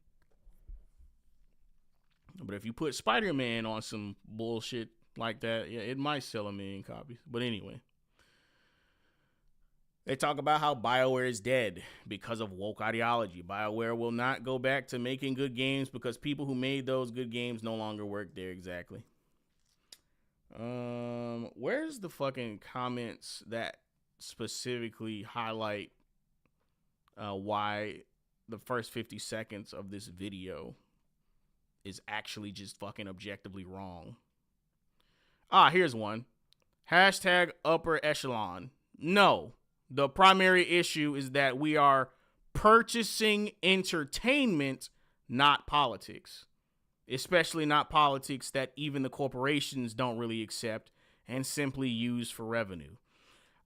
But if you put Spider-Man on some bullshit like that, yeah, it might sell 1 million copies. But anyway, they talk about how BioWare is dead because of woke ideology. BioWare will not go back to making good games because people who made those good games no longer work there. Exactly. Where's the fucking comments that specifically highlight why the first 50 seconds of this video is actually just fucking objectively wrong? Here's one. Hashtag upper echelon. No. The primary issue is that we are purchasing entertainment, not politics. Especially not politics that even the corporations don't really accept and simply use for revenue.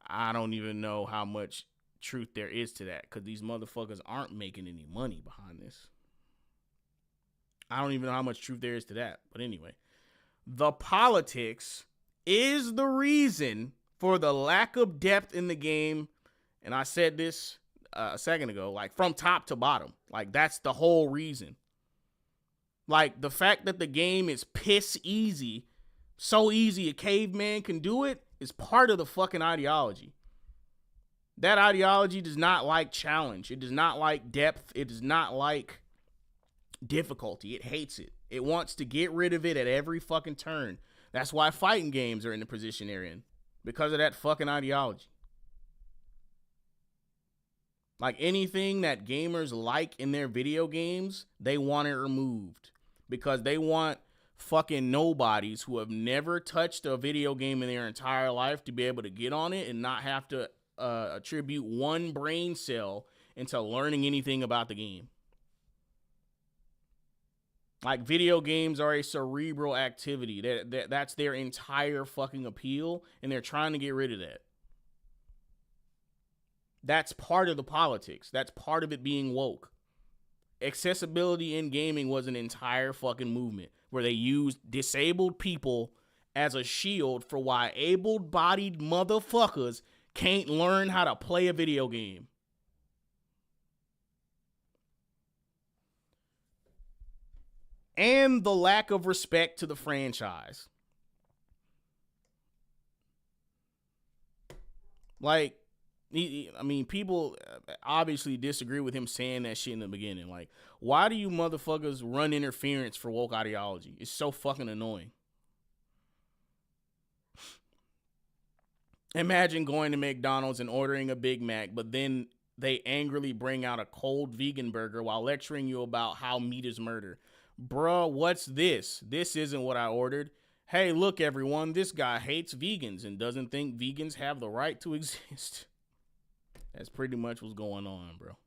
I don't even know how much truth there is to that because these motherfuckers aren't making any money behind this. I don't even know how much truth there is to that. But anyway, the politics is the reason for the lack of depth in the game. And I said this a second ago, like from top to bottom. Like that's the whole reason. Like the fact that the game is piss easy, so easy a caveman can do it, is part of the fucking ideology. That ideology does not like challenge. It does not like depth. It does not like difficulty. It hates it. It wants to get rid of it at every fucking turn. That's why fighting games are in the position they're in. Because of that fucking ideology. Like anything that gamers like in their video games, they want it removed. Because they want fucking nobodies who have never touched a video game in their entire life to be able to get on it and not have to attribute one brain cell into learning anything about the game. Like video games are a cerebral activity. That's their entire fucking appeal, and they're trying to get rid of that. That's part of the politics. That's part of it being woke. Accessibility in gaming was an entire fucking movement where they used disabled people as a shield for why able-bodied motherfuckers can't learn how to play a video game. And the lack of respect to the franchise. Like, I mean, people obviously disagree with him saying that shit in the beginning. Like, why do you motherfuckers run interference for woke ideology? It's so fucking annoying. Imagine going to McDonald's and ordering a Big Mac, but then they angrily bring out a cold vegan burger while lecturing you about how meat is murder. Bruh, what's this? This isn't what I ordered. Hey, look, everyone, this guy hates vegans and doesn't think vegans have the right to exist. That's pretty much what's going on, bro.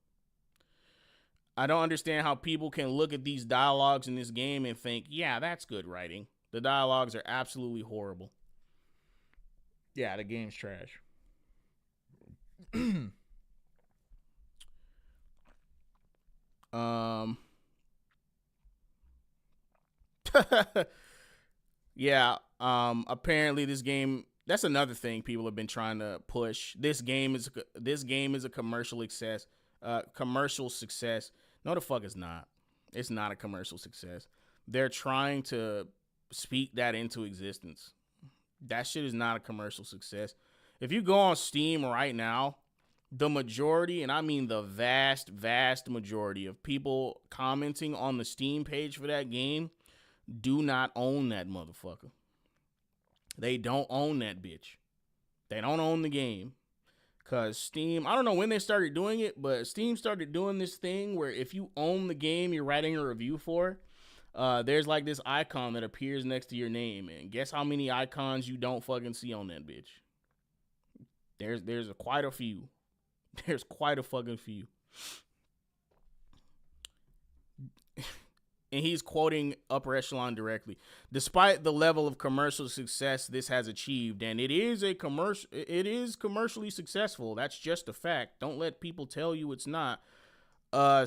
I don't understand how people can look at these dialogues in this game and think, yeah, that's good writing. The dialogues are absolutely horrible. Yeah, the game's trash. Yeah, apparently this game, that's another thing people have been trying to push. This game is a commercial success. Commercial success. No, the fuck it's not. It's not a commercial success. They're trying to speak that into existence. That shit is not a commercial success. If you go on Steam right now, the majority, and I mean the vast, vast majority of people commenting on the Steam page for that game do not own that motherfucker. They don't own that bitch. They don't own the game. Because Steam, I don't know when they started doing it, but Steam started doing this thing where if you own the game you're writing a review for, there's like this icon that appears next to your name. And guess how many icons you don't fucking see on that bitch? There's quite a few. There's quite a fucking few. And he's quoting Upper Echelon directly. Despite the level of commercial success this has achieved, and it is commercially successful. That's just a fact. Don't let people tell you it's not.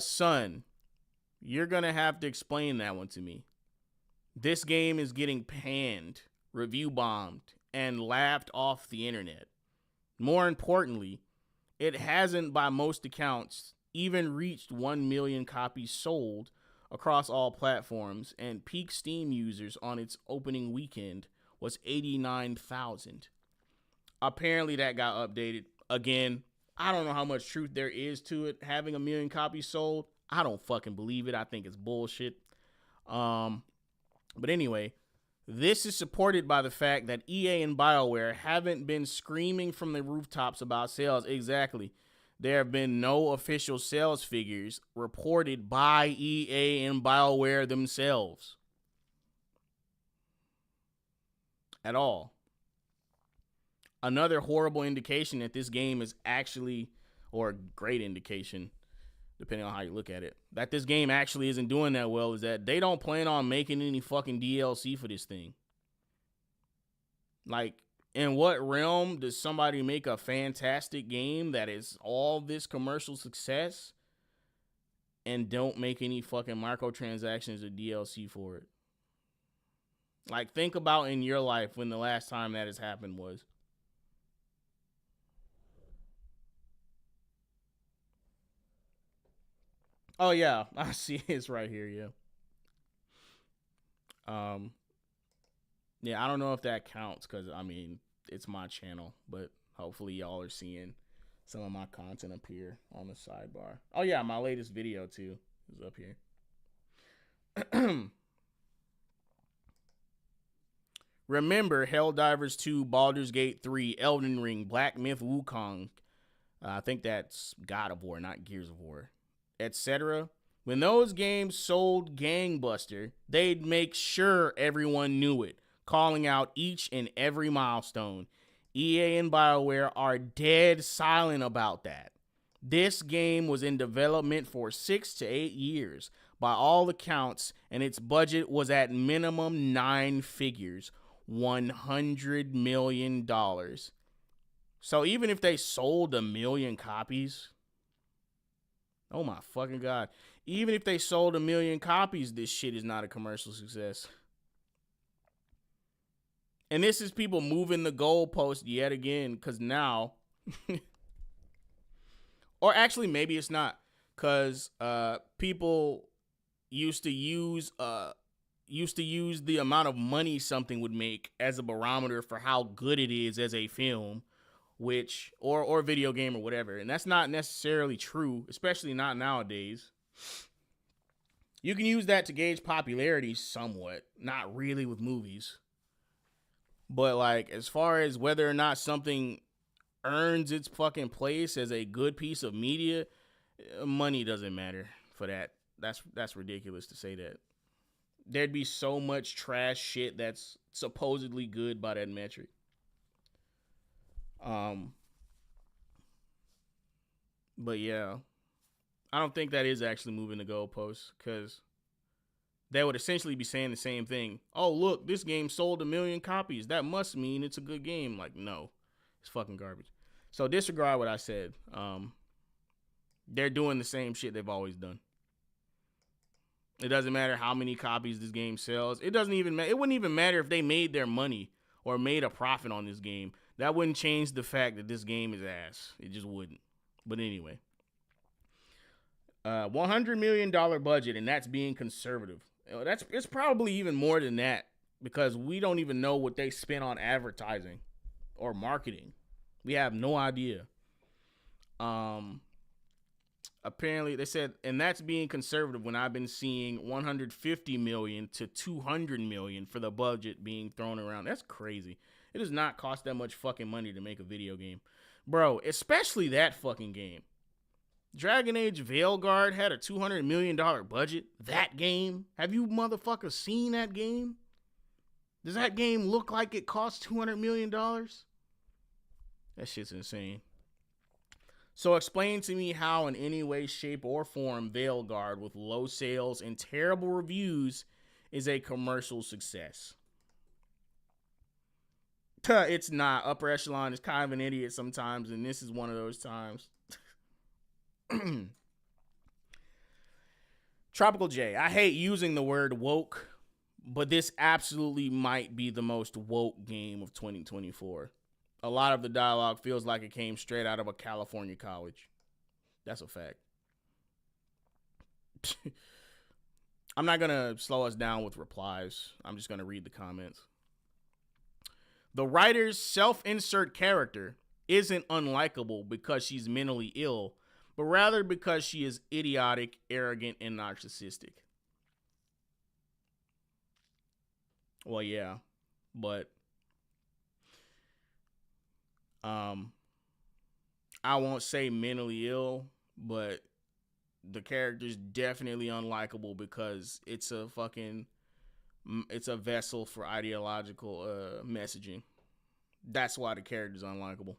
Son, You're going to have to explain that one to me. This game is getting panned, review bombed, and laughed off the internet. More importantly, it hasn't, by most accounts, even reached 1 million copies sold across all platforms, and peak Steam users on its opening weekend was 89,000. Apparently that got updated. Again, I don't know how much truth there is to it having 1 million copies sold. I don't fucking believe it. I think it's bullshit. But anyway, this is supported by the fact that EA and BioWare haven't been screaming from the rooftops about sales. Exactly. There have been no official sales figures reported by EA and BioWare themselves. At all. Another horrible indication that this game is actually, or a great indication, depending on how you look at it, that this game actually isn't doing that well is that they don't plan on making any fucking DLC for this thing. Like, in what realm does somebody make a fantastic game that is all this commercial success and don't make any fucking microtransactions or DLC for it? Like, think about in your life when the last time that has happened was. Oh yeah, I see it's right here, yeah. Yeah, I don't know if that counts because I mean it's my channel, but hopefully y'all are seeing some of my content up here on the sidebar. Oh yeah, my latest video too is up here. Remember Helldivers 2, Baldur's Gate 3, Elden Ring, Black Myth Wukong. I think that's God of War, not Gears of War, etc. When those games sold gangbuster, they'd make sure everyone knew it, calling out each and every milestone. EA and BioWare are dead silent about that. This game was in development for 6 to 8 years, by all accounts, and its budget was at minimum 9 figures, $100 million. So even if they sold 1 million copies, oh my fucking God. Even if they sold 1 million copies, this shit is not a commercial success. And this is people moving the goalpost yet again, because now, or actually maybe it's not, because people used to use the amount of money something would make as a barometer for how good it is as a film, which or video game or whatever, and that's not necessarily true, especially not nowadays. You can use that to gauge popularity somewhat, not really with movies, but like as far as whether or not something earns its fucking place as a good piece of media, money doesn't matter for that. That's ridiculous to say that. There'd be so much trash shit that's supposedly good by that metric. But yeah, I don't think that is actually moving the goalposts, because they would essentially be saying the same thing. Oh, look, this game sold 1 million copies. That must mean it's a good game. Like, no, it's fucking garbage. So disregard what I said. They're doing the same shit they've always done. It doesn't matter how many copies this game sells. It doesn't even matter. It wouldn't even matter if they made their money or made a profit on this game. That wouldn't change the fact that this game is ass. It just wouldn't. But anyway, $100 million budget, and that's being conservative. It's probably even more than that, because we don't even know what they spent on advertising or marketing. We have no idea. Apparently they said, and that's being conservative when I've been seeing 150 million to 200 million for the budget being thrown around. That's crazy. It does not cost that much fucking money to make a video game. Bro, especially that fucking game. Dragon Age Veilguard had a $200 million budget. That game? Have you motherfuckers seen that game? Does that game look like it cost $200 million? That shit's insane. So explain to me how in any way, shape, or form Veilguard with low sales and terrible reviews is a commercial success. It's not. Upper Echelon is kind of an idiot sometimes, and this is one of those times. Tropical J, I hate using the word woke, but this absolutely might be the most woke game of 2024. A lot of the dialogue feels like it came straight out of a California college. That's a fact. I'm not going to slow us down with replies. I'm just going to read the comments. The writer's self-insert character isn't unlikable because she's mentally ill, but rather because she is idiotic, arrogant, and narcissistic. Well, yeah, but I won't say mentally ill, but the character's definitely unlikable because it's a vessel for ideological messaging. That's why the character's unlikable.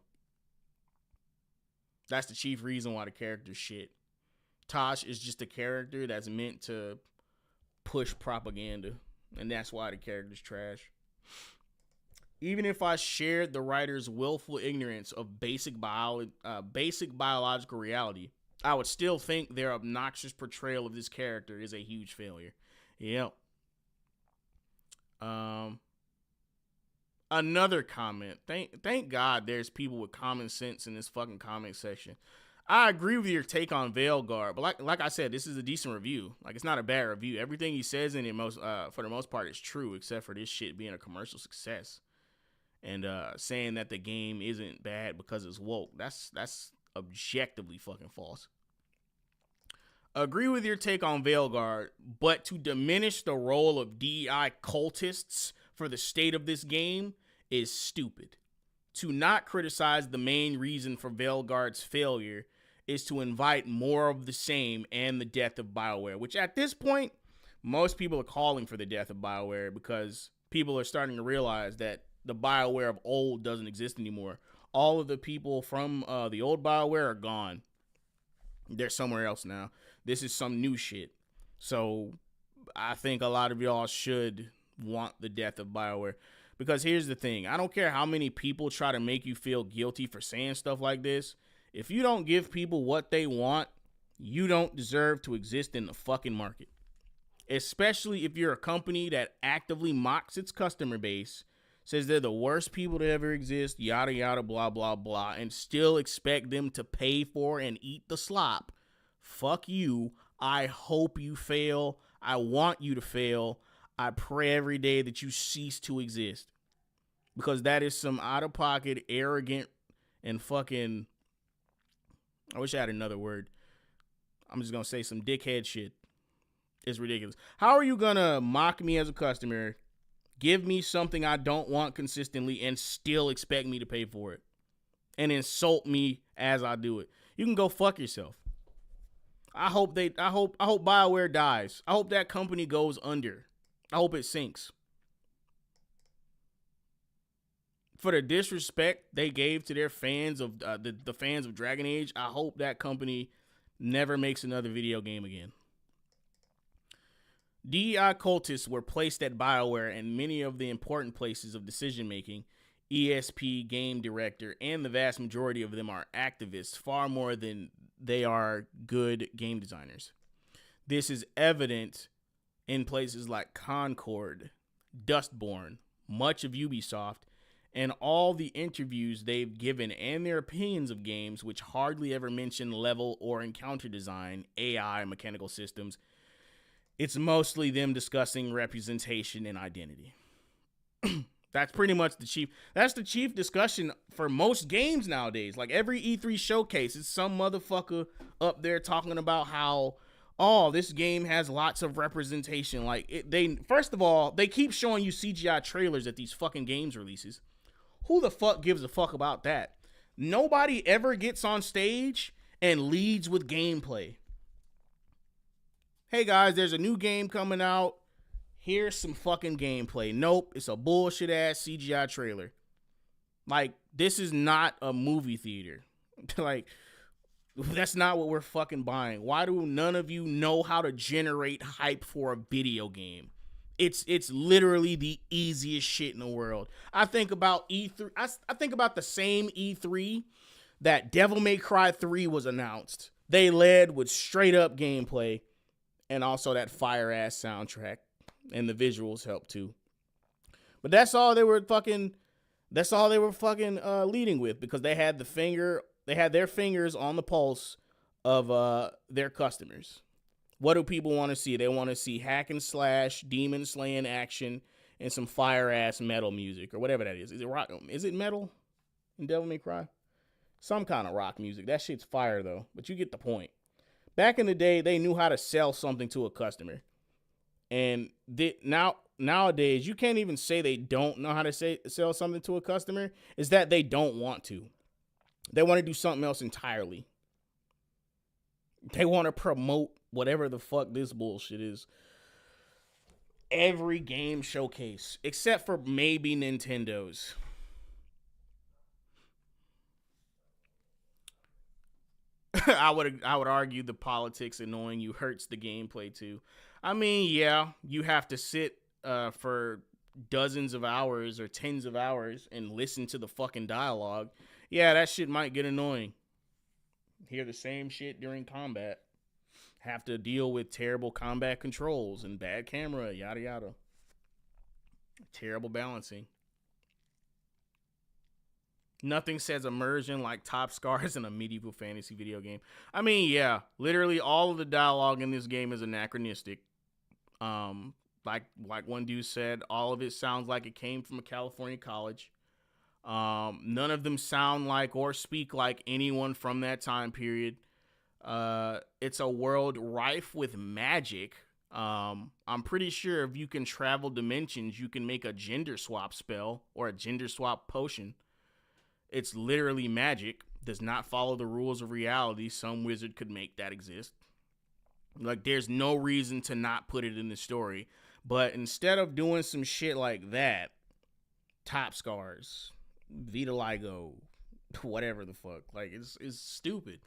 That's the chief reason why the character's shit. Tosh is just a character that's meant to push propaganda, and that's why the character's trash. Even if I shared the writer's willful ignorance of basic biological reality, I would still think their obnoxious portrayal of this character is a huge failure. Yep. Another comment. Thank God there's people with common sense in this fucking comment section. I agree with your take on Veilguard, but like I said, this is a decent review. Like, it's not a bad review. Everything he says in it, for the most part, is true, except for this shit being a commercial success. And saying that the game isn't bad because it's woke. That's objectively fucking false. Agree with your take on Veilguard, but to diminish the role of DEI cultists for the state of this game is stupid. To not criticize the main reason for Veilguard's failure is to invite more of the same and the death of BioWare, which at this point, most people are calling for the death of BioWare because people are starting to realize that the BioWare of old doesn't exist anymore. All of the people from the old BioWare are gone. They're somewhere else now. This is some new shit. So I think a lot of y'all should want the death of BioWare. Because here's the thing. I don't care how many people try to make you feel guilty for saying stuff like this. If you don't give people what they want, you don't deserve to exist in the fucking market. Especially if you're a company that actively mocks its customer base, says they're the worst people to ever exist, yada, yada, blah, blah, blah, and still expect them to pay for and eat the slop. Fuck you. I hope you fail. I want you to fail. I pray every day that you cease to exist. Because that is some out-of-pocket, arrogant, and fucking... I wish I had another word. I'm just going to say some dickhead shit. It's ridiculous. How are you going to mock me as a customer, give me something I don't want consistently, and still expect me to pay for it? And insult me as I do it. You can go fuck yourself. I hope BioWare dies. I hope that company goes under. I hope it sinks. For the disrespect they gave to their fans of the fans of Dragon Age, I hope that company never makes another video game again. DEI cultists were placed at BioWare in many of the important places of decision-making. ESP, game director, and the vast majority of them are activists, far more than they are good game designers. This is evident in places like Concord, Dustborn, much of Ubisoft, and all the interviews they've given and their opinions of games, which hardly ever mention level or encounter design, AI, mechanical systems. It's mostly them discussing representation and identity. That's pretty much that's the chief discussion for most games nowadays. Like every E3 showcase, it's some motherfucker up there talking about how, oh, this game has lots of representation. Like first of all, they keep showing you CGI trailers at these fucking games releases. Who the fuck gives a fuck about that? Nobody ever gets on stage and leads with gameplay. Hey guys, there's a new game coming out. Here's some fucking gameplay. Nope, it's a bullshit ass CGI trailer. Like, this is not a movie theater. Like, that's not what we're fucking buying. Why do none of you know how to generate hype for a video game? It's literally the easiest shit in the world. I think about E3. I think about the same E3 that Devil May Cry 3 was announced. They led with straight up gameplay. and also that fire ass soundtrack, and the visuals help too. But that's all they were fucking. That's all they were fucking leading with, because they had their fingers on the pulse of their customers. What do people want to see? They want to see hack and slash, demon slaying action, and some fire ass metal music or whatever that is. Is it rock? Is it metal in Devil May Cry? Some kind of rock music. That shit's fire though, but you get the point. Back in the day, they knew how to sell something to a customer, and nowadays you can't even say they don't know how to sell something to a customer. Is that they don't want to? They want to do something else entirely. They want to promote whatever the fuck this bullshit is. Every game showcase, except for maybe Nintendo's. I would argue the politics annoying you hurts the gameplay too. I mean, yeah, you have to sit for dozens of hours or tens of hours and listen to the fucking dialogue. Yeah, that shit might get annoying. Hear the same shit during combat. Have to deal with terrible combat controls and bad camera, yada yada. Terrible balancing. Nothing says immersion like top scars in a medieval fantasy video game. I mean, yeah, literally all of the dialogue in this game is anachronistic. Like one dude said, all of it sounds like it came from a California college. None of them sound like or speak like anyone from that time period. It's a world rife with magic. I'm pretty sure if you can travel dimensions, you can make a gender swap spell or a gender swap potion. It's literally magic. Does not follow the rules of reality. Some wizard could make that exist. Like, there's no reason to not put it in the story. But instead of doing some shit like that, top scars, vitiligo, whatever the fuck, like, it's stupid.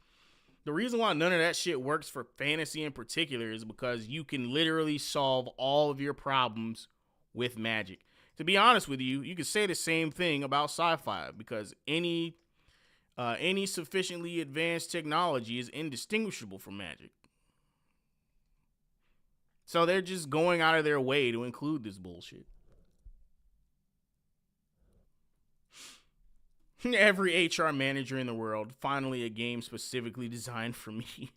The reason why none of that shit works for fantasy in particular is because you can literally solve all of your problems with magic. To be honest with you, you could say the same thing about sci-fi, because any sufficiently advanced technology is indistinguishable from magic. So they're just going out of their way to include this bullshit. Every HR manager in the world, finally a game specifically designed for me.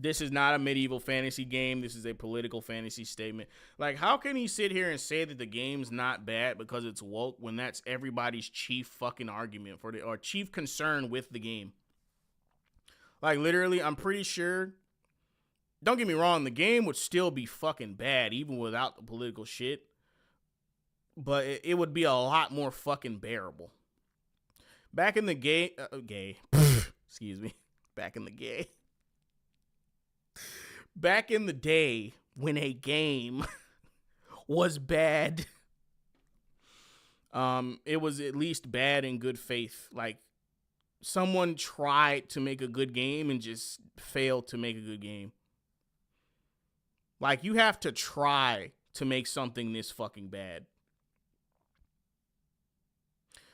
This is not a medieval fantasy game. This is a political fantasy statement. Like, how can he sit here and say that the game's not bad because it's woke when that's everybody's chief fucking argument for or chief concern with the game? Like, literally, I'm pretty sure, don't get me wrong, the game would still be fucking bad even without the political shit. But it would be a lot more fucking bearable. Back in the excuse me. Back in the day when a game was bad, it was at least bad in good faith. Like, someone tried to make a good game and just failed to make a good game. Like, you have to try to make something this fucking bad.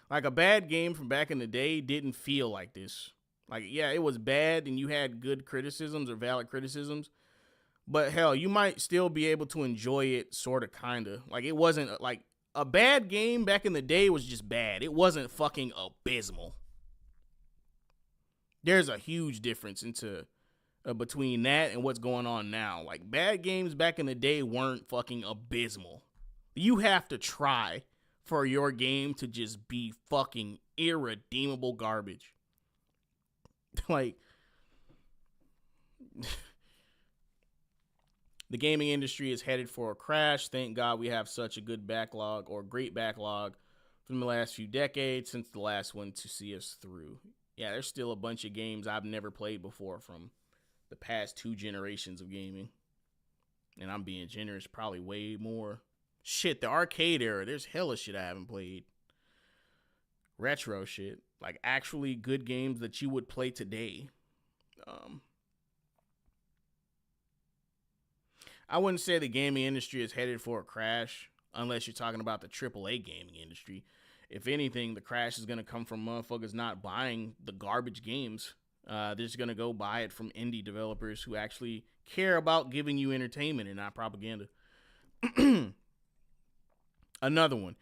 Like, a bad game from back in the day didn't feel like this. Like, yeah, it was bad and you had good criticisms or valid criticisms. But hell, you might still be able to enjoy it sort of, kind of. Like, it wasn't, like, a bad game back in the day was just bad. It wasn't fucking abysmal. There's a huge difference between that and what's going on now. Like, bad games back in the day weren't fucking abysmal. You have to try for your game to just be fucking irredeemable garbage. Like, the gaming industry is headed for a crash. Thank God we have such a good backlog, or great backlog, from the last few decades since the last one to see us through. Yeah, there's still a bunch of games I've never played before from the past 2 generations of gaming. And I'm being generous, probably way more. Shit, the arcade era, there's hella shit I haven't played. Retro shit. Like, actually good games that you would play today. I wouldn't say the gaming industry is headed for a crash, unless you're talking about the AAA gaming industry. If anything, the crash is going to come from motherfuckers not buying the garbage games. They're just gonna go buy it from indie developers who actually care about giving you entertainment and not propaganda. Another one.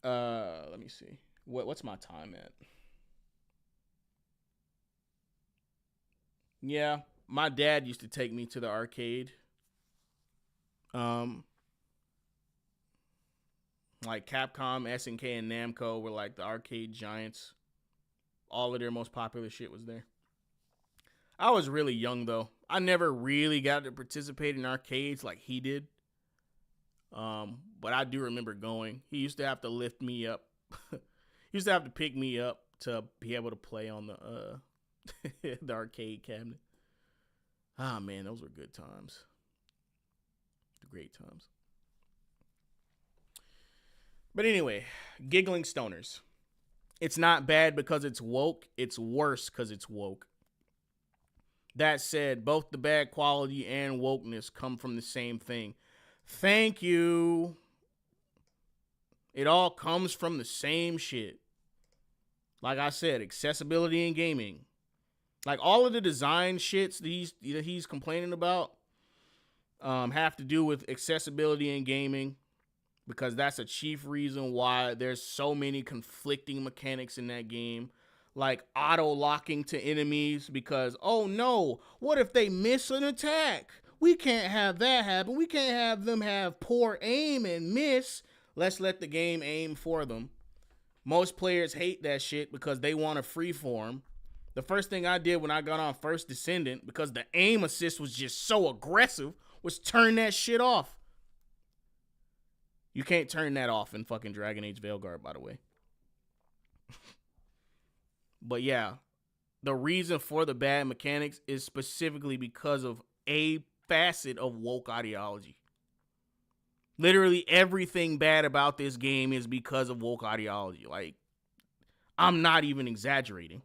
Let me see. What's my time at? Yeah, my dad used to take me to the arcade. Like Capcom, SNK, and Namco were like the arcade giants. All of their most popular shit was there. I was really young though. I never really got to participate in arcades like he did. But I do remember going. He used to have to lift me up. He used to have to pick me up to be able to play on the the arcade cabinet. Ah man, those were good times. Great times. But anyway, giggling stoners. It's not bad because it's woke. It's worse because it's woke. That said, both the bad quality and wokeness come from the same thing. Thank you. It all comes from the same shit. Like I said, accessibility in gaming. Like all of the design shits that he's complaining about have to do with accessibility in gaming, because that's a chief reason why there's so many conflicting mechanics in that game. Like auto-locking to enemies because, oh no, what if they miss an attack? We can't have that happen. We can't have them have poor aim and miss. Let's let the game aim for them. Most players hate that shit because they want a freeform. The first thing I did when I got on First Descendant, because the aim assist was just so aggressive, was turn that shit off. You can't turn that off in fucking Dragon Age Veilguard, by the way. But yeah, the reason for the bad mechanics is specifically because of a facet of woke ideology. Literally everything bad about this game is because of woke ideology. Like, I'm not even exaggerating.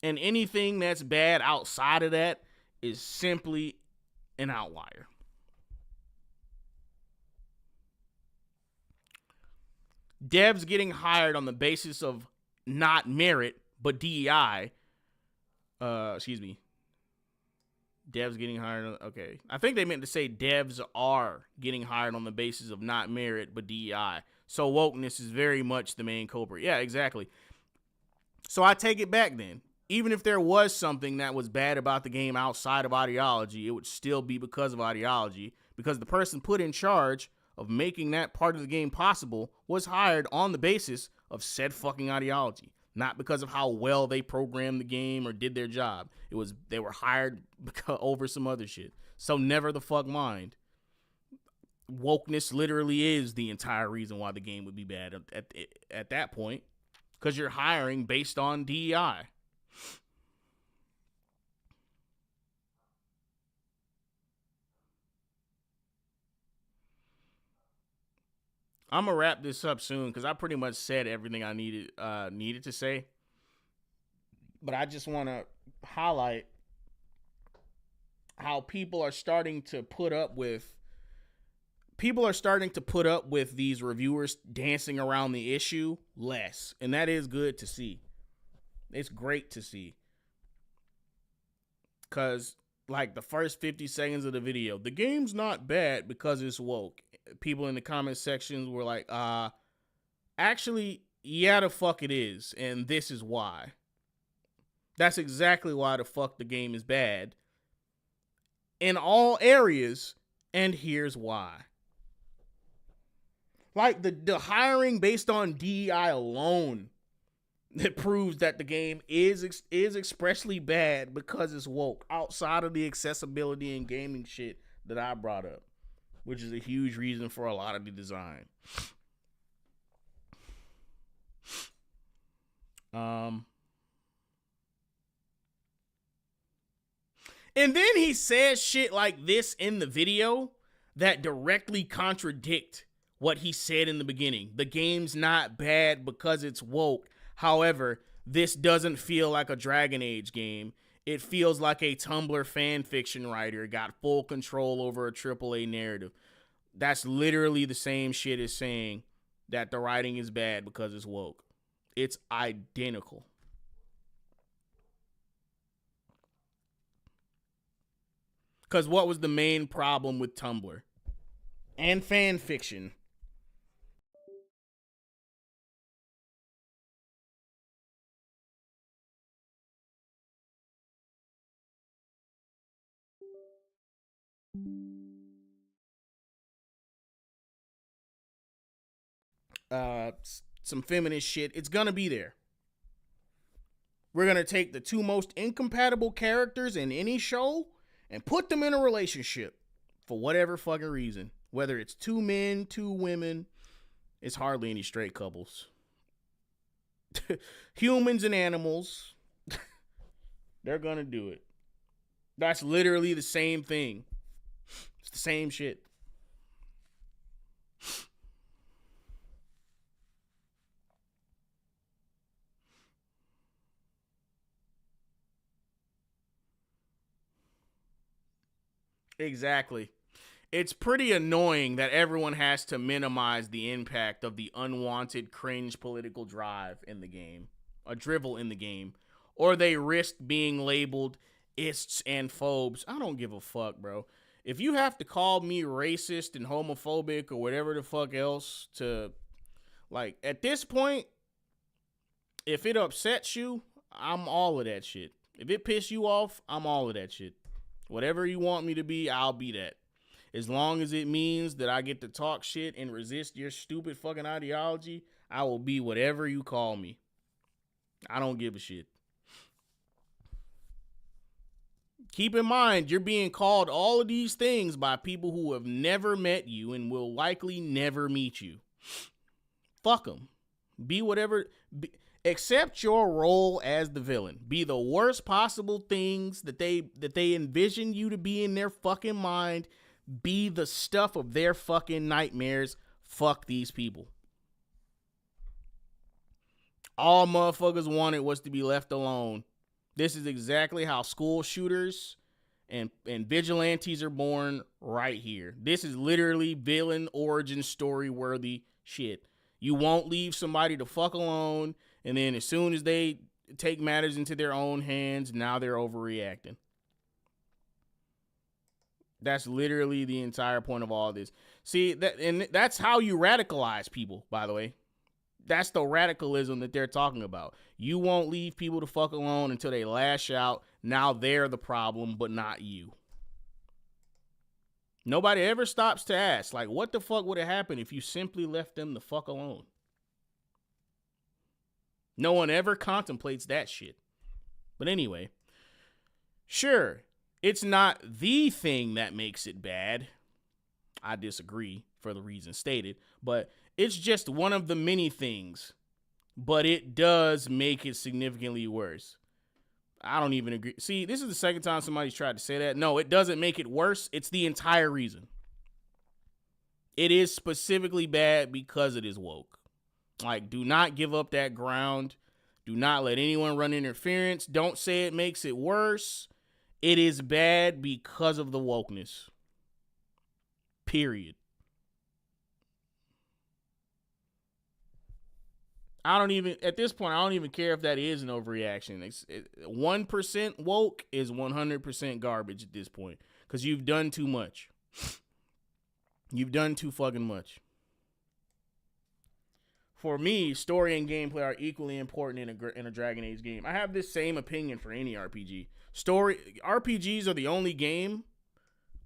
And anything that's bad outside of that is simply an outlier. Devs getting hired on the basis of not merit, but DEI. Excuse me. Devs getting hired. Okay. I think they meant to say devs are getting hired on the basis of not merit, but DEI. So wokeness is very much the main culprit. Yeah, exactly. So I take it back then. Even if there was something that was bad about the game outside of ideology, it would still be because of ideology, because the person put in charge of making that part of the game possible was hired on the basis of said fucking ideology, not because of how well they programmed the game or did their job. It was they were hired over some other shit. So never the fuck mind. Wokeness literally is the entire reason why the game would be bad at that point, because you're hiring based on DEI. I'm gonna wrap this up soon because I pretty much said everything I needed to say. But I just want to highlight how people are starting to put up with these reviewers dancing around the issue less, and that is good to see. It's great to see, because like the first 50 seconds of the video, the game's not bad because it's woke. People in the comment sections were like, actually, yeah, the fuck it is, and this is why. That's exactly why the fuck the game is bad in all areas, and here's why. Like the hiring based on DEI alone, that proves that the game is expressly bad because it's woke, outside of the accessibility and gaming shit that I brought up, which is a huge reason for a lot of the design. And then he says shit like this in the video that directly contradict what he said in the beginning. The game's not bad because it's woke. However, this doesn't feel like a Dragon Age game. It feels like a Tumblr fan fiction writer got full control over a AAA narrative. That's literally the same shit as saying that the writing is bad because it's woke. It's identical. Because what was the main problem with Tumblr and fan fiction? Some feminist shit. It's gonna be there. We're gonna take the two most incompatible characters in any show and put them in a relationship for whatever fucking reason. Whether it's two men, two women, it's hardly any straight couples. Humans and animals, they're gonna do it. That's literally the same thing. It's the same shit. Exactly. It's pretty annoying that everyone has to minimize the impact of the unwanted cringe political drive in the game, a drivel in the game, or they risk being labeled ists and phobes. I don't give a fuck, bro. If you have to call me racist and homophobic or whatever the fuck else to, like, at this point, if it upsets you, I'm all of that shit. If it piss you off, I'm all of that shit. Whatever you want me to be, I'll be that. As long as it means that I get to talk shit and resist your stupid fucking ideology, I will be whatever you call me. I don't give a shit. Keep in mind, you're being called all of these things by people who have never met you and will likely never meet you. Fuck them. Be whatever... Accept your role as the villain. Be the worst possible things that they envision you to be in their fucking mind. Be the stuff of their fucking nightmares. Fuck these people. All motherfuckers wanted was to be left alone. This is exactly how school shooters and vigilantes are born right here. This is literally villain origin story worthy shit. You won't leave somebody to fuck alone, and then as soon as they take matters into their own hands, now they're overreacting. That's literally the entire point of all this. See, that's how you radicalize people, by the way. That's the radicalism that they're talking about. You won't leave people to fuck alone until they lash out. Now they're the problem, but not you. Nobody ever stops to ask, like, what the fuck would have happened if you simply left them the fuck alone? No one ever contemplates that shit. But anyway, sure, it's not the thing that makes it bad. I disagree for the reasons stated, but it's just one of the many things. But it does make it significantly worse. I don't even agree. See, this is the second time somebody's tried to say that. No, it doesn't make it worse. It's the entire reason. It is specifically bad because it is woke. Like, do not give up that ground. Do not let anyone run interference. Don't say it makes it worse. It is bad because of the wokeness. Period. At this point, I don't even care if that is an overreaction. 1% woke is 100% garbage at this point. Because you've done too much. You've done too fucking much. For me, story and gameplay are equally important in a Dragon Age game. I have this same opinion for any RPG. RPGs are the only game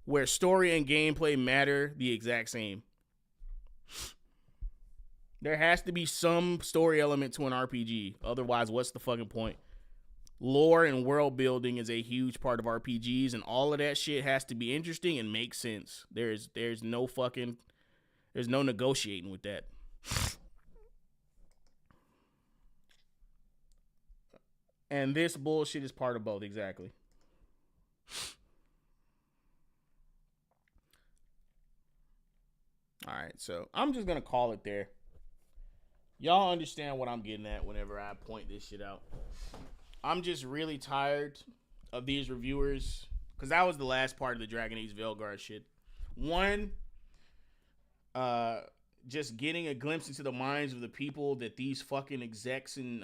where story and gameplay matter the exact same. There has to be some story element to an RPG. Otherwise, what's the fucking point? Lore and world building is a huge part of RPGs, and all of that shit has to be interesting and make sense. There's no negotiating with that. And this bullshit is part of both, exactly. All right, so I'm just going to call it there. Y'all understand what I'm getting at whenever I point this shit out. I'm just really tired of these reviewers, because that was the last part of the Dragon Age Veilguard shit. One, just getting a glimpse into the minds of the people that these fucking execs and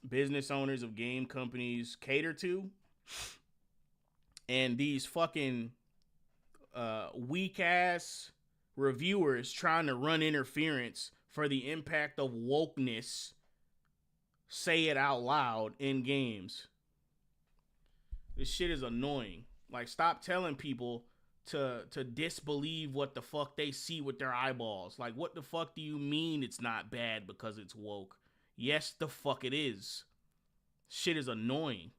business owners of game companies cater to. and these fucking weak ass reviewers trying to run interference for the impact of wokeness say it out loud in games. This shit is annoying. Like, stop telling people to disbelieve what the fuck they see with their eyeballs. Like, what the fuck do you mean it's not bad because it's woke? Yes, the fuck it is. Shit is annoying.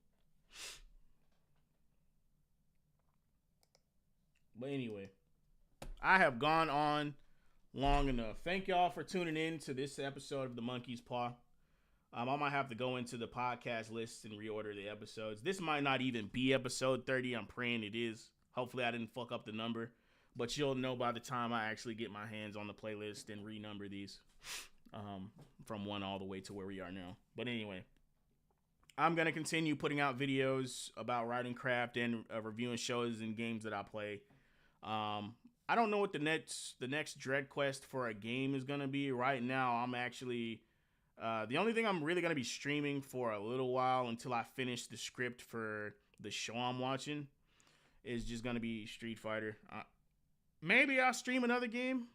But anyway, I have gone on long enough. Thank y'all for tuning in to this episode of the Monkey's Paw. I might have to go into the podcast list and reorder the episodes. This might not even be episode 30. I'm praying it is. Hopefully I didn't fuck up the number. But you'll know by the time I actually get my hands on the playlist and renumber these. From 1 all the way to where we are now. But anyway, I'm going to continue putting out videos about writing craft and reviewing shows and games that I play. I don't know what the next dread quest for a game is going to be. Right now, I'm actually... the only thing I'm really going to be streaming for a little while until I finish the script for the show I'm watching is just going to be Street Fighter. Maybe I'll stream another game.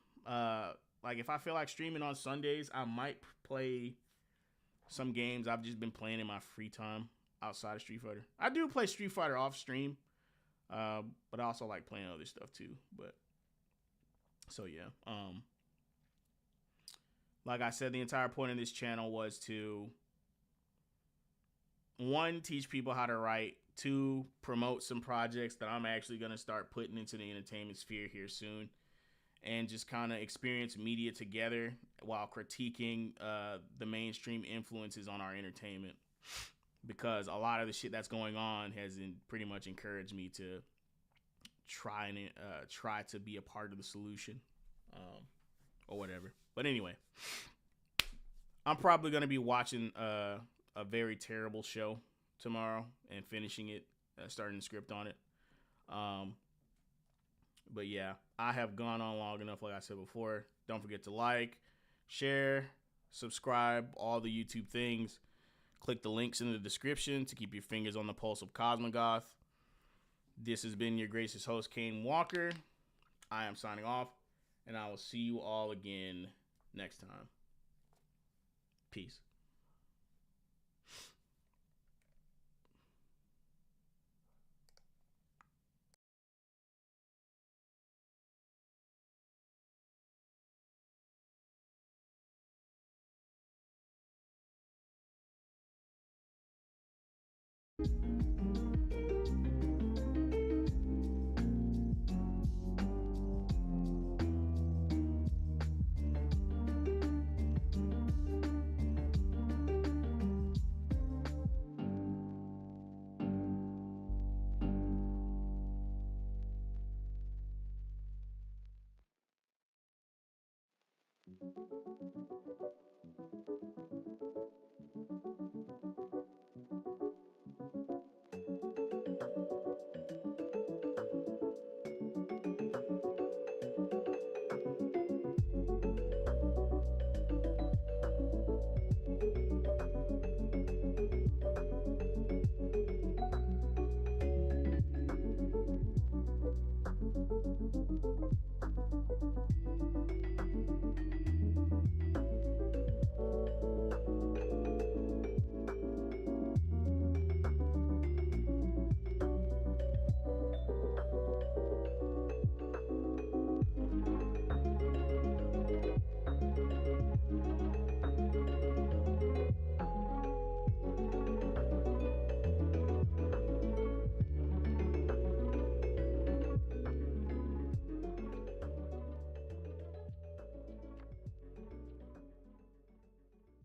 Like, if I feel like streaming on Sundays, I might play some games I've just been playing in my free time outside of Street Fighter. I do play Street Fighter off stream, but I also like playing other stuff too. But so yeah, like I said, the entire point of this channel was to 1, teach people how to write, 2, promote some projects that I'm actually going to start putting into the entertainment sphere here soon, and just kind of experience media together while critiquing the mainstream influences on our entertainment. Because a lot of the shit that's going on has pretty much encouraged me to try to be a part of the solution, or whatever. But anyway, I'm probably going to be watching a very terrible show tomorrow and finishing it, starting the script on it. But yeah, I have gone on long enough, like I said before. Don't forget to like, share, subscribe, all the YouTube things. Click the links in the description to keep your fingers on the pulse of Cosmogoth. This has been your gracious host, Kaine Walker. I am signing off, and I will see you all again next time. Peace.